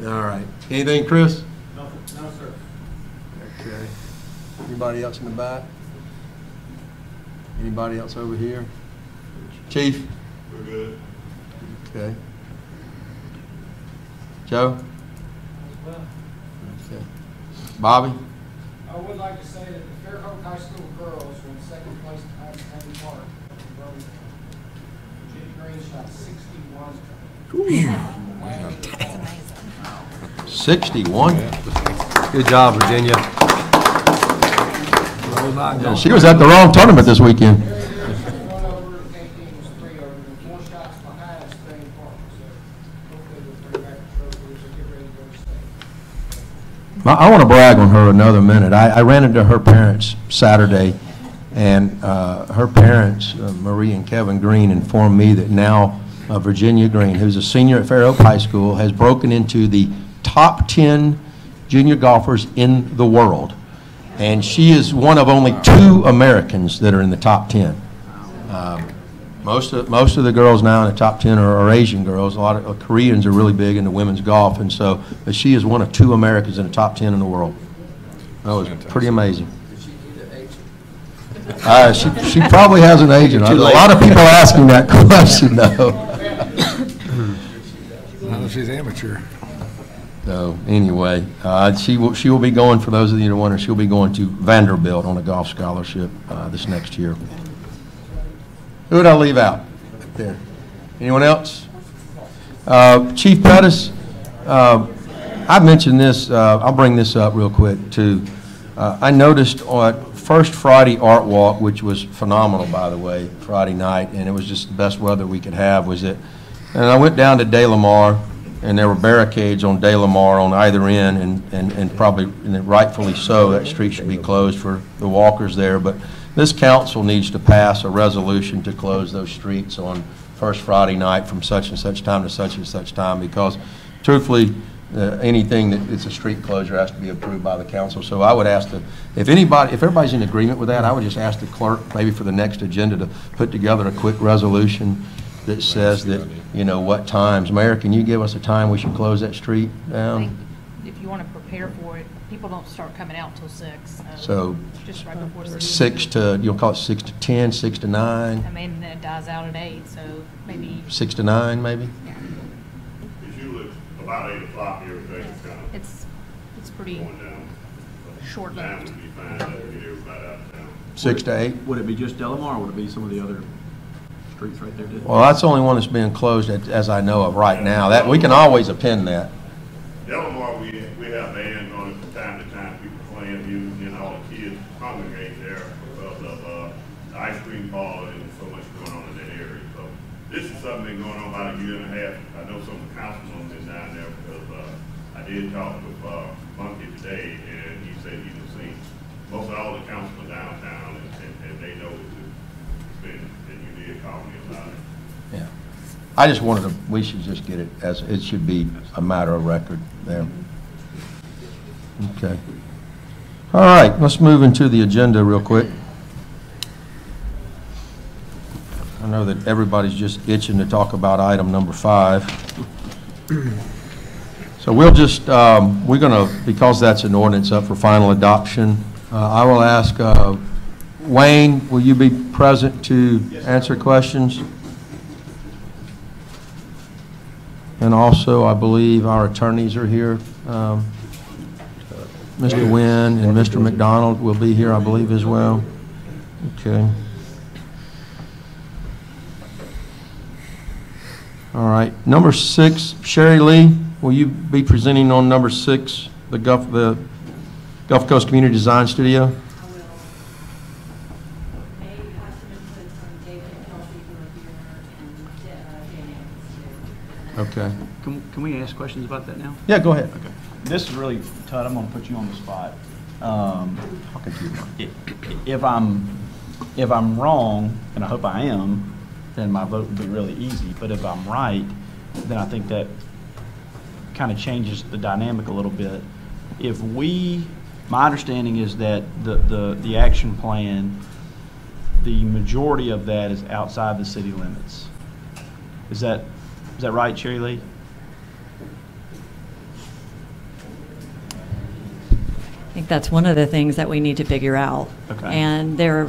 All right. Anything, Chris?
No, sir.
Okay. Anybody else in the back? Anybody else over here? Chief?
We're good.
Okay. Joe?
Well,
Okay. Bobby?
I would like to say that the Fairhope High School girls were in second place at County Park in Birmingham. Virginia Green shot 61.
61?
Good job, Virginia.
Yeah, she was at the wrong tournament this weekend.
1 over, 18 was 3 over, and 4 shots behind Spain Park. So hopefully we'll bring back the trophies and get ready to go to state.
I want to brag on her another minute. I ran into her parents Saturday, and her parents, Marie and Kevin Green, informed me that now Virginia Green, who's a senior at Fairhope High School, has broken into the top 10 junior golfers in the world. And she is one of only 2 Americans that are in the top 10. Most of the girls now in the top 10 are Asian girls. A lot of Koreans are really big into women's golf, and so, but she is one of 2 Americans in the top 10 in the world. That was pretty amazing. She probably has an agent. A lot of people asking that question, though.
Well, she's amateur.
So anyway, she will be going, for those of you that wonder, she'll be going to Vanderbilt on a golf scholarship this next year. Who would I leave out there? Anyone else? Chief Pettis, I mentioned this, I'll bring this up real quick too. I noticed on First Friday Art Walk, which was phenomenal, by the way, Friday night, and it was just the best weather we could have, was it? And I went down to De La Mar, and there were barricades on De La Mar on either end, and probably, and rightfully so, that street should be closed for the walkers there. But this council needs to pass a resolution to close those streets on First Friday night from such and such time to such and such time, because truthfully, anything that is a street closure has to be approved by the council. So I would ask if everybody's in agreement with that, I would just ask the clerk, maybe for the next agenda, to put together a quick resolution that says that, you know, what times. Mayor, can you give us a time we should close that street down?
If you want to prepare for it, people don't start coming out till 6.
So
Just right before 6.
6 to, you'll call it 6 to 10, 6 to 9,
I mean, then it dies out at 8, so maybe,
6 to 9, maybe?
yeah.
It's usually about 8 o'clock, everything's kind of
It's pretty
going down.
short
Time
lived.
would be fine, that would get everybody out of town.
6 to 8?
Would it be just Delamar, or would it be some of the other streets right there?
Well, that's the only one that's being closed as I know of right now. That, we can always append that.
Delamar, we have bands on it from time to time, people playing music, and all the kids congregate there because of the ice cream parlor and so much going on in that area. So this is something been going on about a year and a half. I know some of the councilmen been down there because I did talk with Funky today, and he said he's seen most of all the councilmen downtown, and they know it's been, and you did call me about it.
Yeah. I just wanted to, we should just get it as, it should be a matter of record there. Okay. All right, let's move into the agenda real quick. I know that everybody's just itching to talk about item number 5. So we'll just, we're going to, because that's an ordinance up for final adoption, I will ask, Wayne, will you be present to answer questions? And also, I believe our attorneys are here. Mr. Wynn and Mr. McDonald will be here, I believe, as well. Okay. All right. Number 6, Sherry Lee, will you be presenting on number 6, the Gulf Coast Community Design Studio?
I will. Maybe have some input from David and Kelsey who are here and Danny.
Okay.
Can we ask questions about that now?
Yeah, go ahead.
Okay. This is really, Todd, I'm going to put you on the spot.
Talking to you.
If I'm wrong, and I hope I am, then my vote would be really easy. But if I'm right, then I think that kind of changes the dynamic a little bit. If we, my understanding is that the action plan, the majority of that is outside the city limits. Is that right, Sherry Lee?
I think that's one of the things that we need to figure out.
Okay.
And there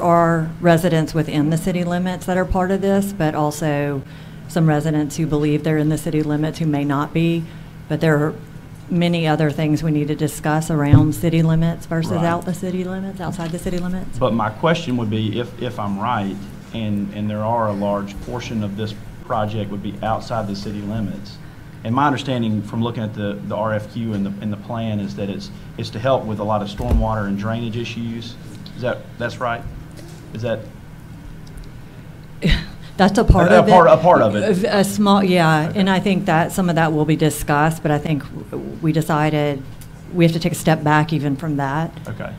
are residents within the city limits that are part of this, but also some residents who believe they're in the city limits who may not be. But there are many other things we need to discuss around city limits versus
Right.
outside the city limits.
But my question would be, if I'm right, and there are a large portion of this project would be outside the city limits, and my understanding from looking at the RFQ and the plan is that it's to help with a lot of stormwater and drainage issues. That's right? Is that?
That's a part of it.
A part of it.
A small, yeah,
Okay.
and I think that some of that will be discussed, but I think we decided we have to take a step back even from that.
Okay.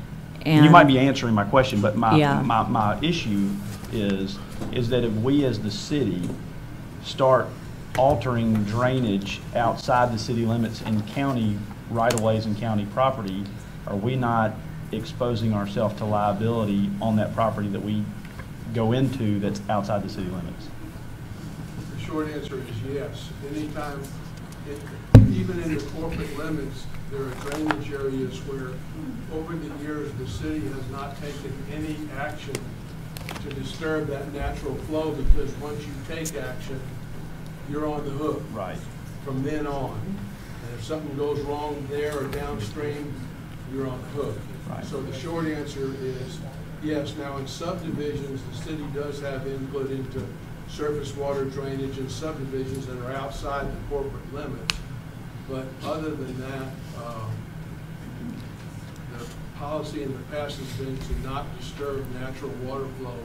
And
You might be answering my question, but
Yeah.
my issue is that if we as the city start altering drainage outside the city limits in county right-of-ways and county property, are we not exposing ourselves to liability on that property that we go into that's outside the city limits?
The short answer is yes. Anytime, even in the corporate limits, there are drainage areas where over the years, the city has not taken any action to disturb that natural flow, because once you take action, you're on the hook.
Right.
From then on. And if something goes wrong there or downstream, you're on the hook.
Right.
So the short answer is yes. Now, in subdivisions, the city does have input into surface water drainage in subdivisions that are outside the corporate limits. But other than that, the policy in the past has been to not disturb natural water flow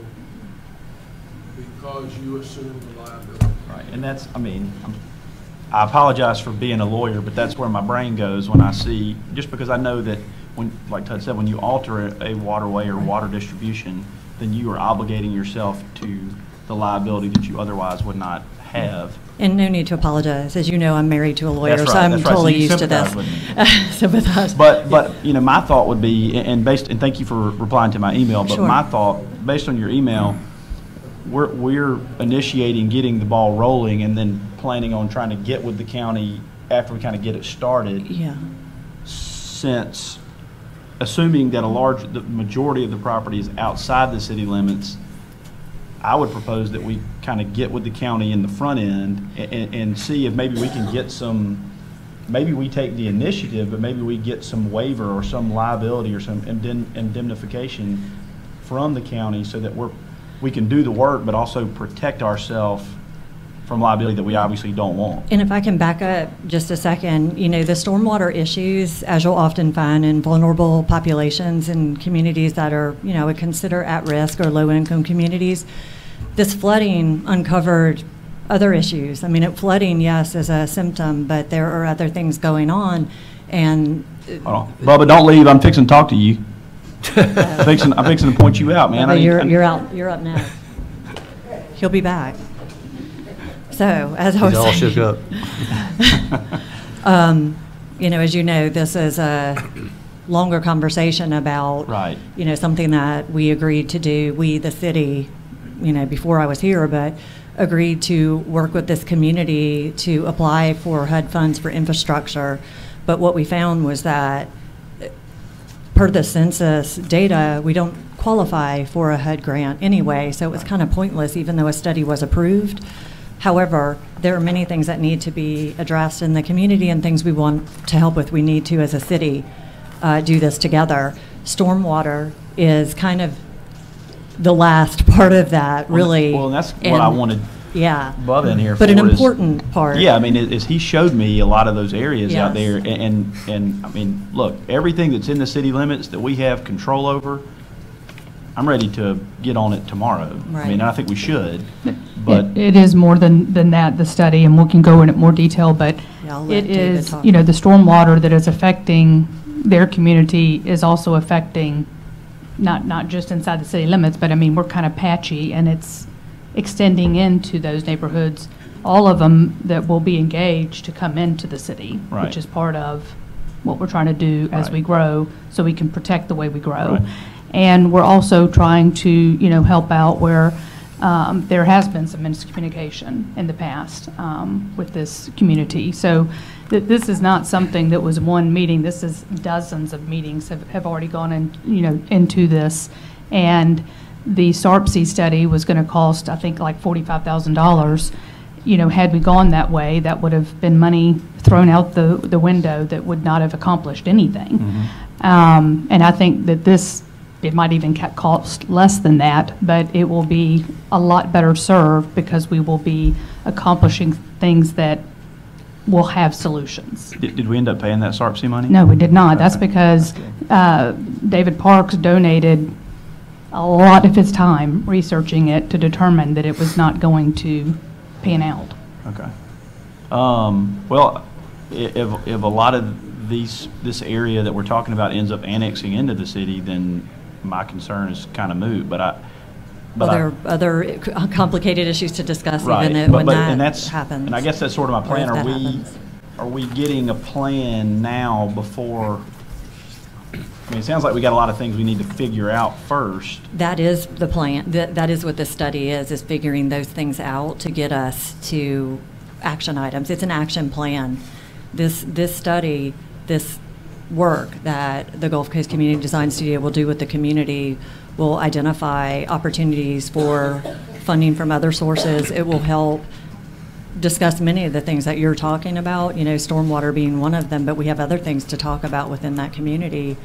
because you assume the liability.
Right, and that's, I apologize for being a lawyer, but that's where my brain goes when I see, just because I know that when, like Todd said, when you alter a waterway or water distribution, then you are obligating yourself to the liability that you otherwise would not have.
And no need to apologize. As you know, I'm married to a lawyer,
That's
so
right,
I'm
that's right. So
totally
you
used to this.
sympathize with
Sympathize.
But you know, my thought would be, and thank you for replying to my email, but
Sure.
my thought, based on your email, we're initiating getting the ball rolling and then planning on trying to get with the county after we kind of get it started,
Yeah.
since, assuming that the majority of the property is outside the city limits, I would propose that we kind of get with the county in the front end and see if maybe we can get some, maybe we take the initiative, but maybe we get some waiver or some liability or some indemnification from the county so that we can do the work, but also protect ourselves from liability that we obviously don't want.
And if I can back up just a second, the stormwater issues, as you'll often find in vulnerable populations and communities that are, would consider at risk or low income communities, this flooding uncovered other issues. I mean, flooding, yes, is a symptom, but there are other things going on. And
hold on. Bubba, don't leave. I'm fixing to talk to you. I'm fixing to point you out, man.
You're out. You're up next. He'll be back. So, as I was saying,
He's all shook up.
As you know, this is a longer conversation about,
right.
Something that we agreed to do, we, the city, before I was here, but agreed to work with this community to apply for HUD funds for infrastructure. But what we found was that, per the census data, we don't qualify for a HUD grant anyway, so it was kind of pointless, even though a study was approved. However, there are many things that need to be addressed in the community and things we want to help with. We need to, as a city, do this together. Stormwater is kind of the last part of that, really.
Well, and that's what I wanted Bubba in here for.
But an important part.
Yeah, I mean, is he showed me a lot of those areas out there. And I mean, look, everything that's in the city limits that we have control over, I'm ready to get on it tomorrow.
Right.
I mean, I think we should, but.
It is more than that, the study, and we can go into more detail, but it is, the stormwater that is affecting their community is also affecting not just inside the city limits, but I mean, we're kind of patchy, and it's extending into those neighborhoods, all of them that will be engaged to come into the city,
right.
which is part of what we're trying to do as we grow, so we can protect the way we grow.
Right.
And we're also trying to, help out where there has been some miscommunication in the past with this community. So this is not something that was one meeting. This is dozens of meetings have already gone in, into this. And the SARPC study was going to cost, I think, like $45,000. Had we gone that way, that would have been money thrown out the window that would not have accomplished anything. Mm-hmm. And I think that it might even cost less than that, but it will be a lot better served because we will be accomplishing things that will have solutions.
Did we end up paying that SARPC money?
No, we did not. That's because David Parks donated a lot of his time researching it to determine that it was not going to pan out.
Okay. Well, if a lot of this area that we're talking about ends up annexing into the city, then my concern is kind of moot. But
there are other complicated issues to discuss,
right.
even when
and
that happens.
And I guess that's sort of my plan. Are we getting a plan now before? I mean, it sounds like we got a lot of things we need to figure out first.
That is the plan. That is what this study is figuring those things out to get us to action items. It's an action plan. This study, this work that the Gulf Coast Community Design Studio will do with the community will identify opportunities for funding from other sources. It will help discuss many of the things that you're talking about, stormwater being one of them, but we have other things to talk about within that community,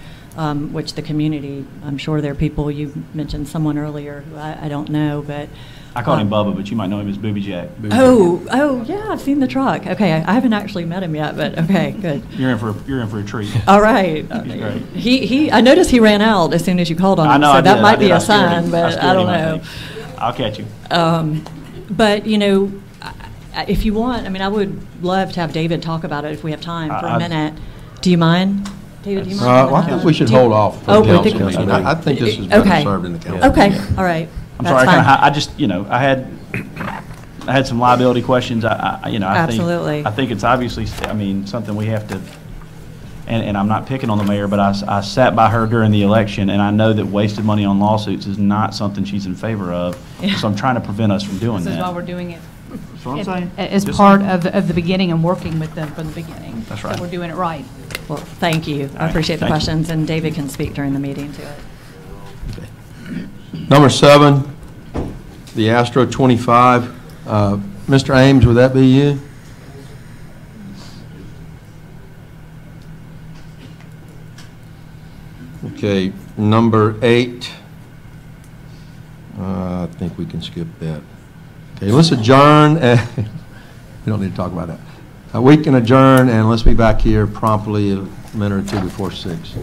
which the community, I'm sure there are people, you mentioned someone earlier who I don't know, but
I called him Bubba, but you might know him as Booby Jack.
Oh, yeah, I've seen the truck. Okay, I haven't actually met him yet, but okay, good.
You're in for a treat.
All right.
He's great.
He I noticed he ran out as soon as you called on him.
I know,
so that might be a sign, but I don't know.
I'll catch you.
But if you want, I would love to have David talk about it if we have time for a minute. Do you mind? David, do you mind?
Well, I think we should hold off for the council meeting. I think this is better served in the council.
Okay, all right.
I'm sorry, I just, I had some liability questions.
Absolutely.
I think it's obviously, something we have to, and I'm not picking on the mayor, but I sat by her during the election, and I know that wasted money on lawsuits is not something she's in favor of.
Yeah.
So I'm trying to prevent us from doing that.
This is why we're doing it
That's what I'm saying.
As
Just
part
saying.
of the beginning and working with them from the beginning.
That's right.
So we're doing it right.
Well, thank you. I
right,
appreciate the
thank you.
questions, and David can speak during the meeting to it.
Number 7, the Astro 25. Mr. Ames, would that be you? Okay, number 8. I think we can skip that. Okay, let's adjourn. We don't need to talk about that. We can adjourn, and let's be back here promptly a minute or two before 6.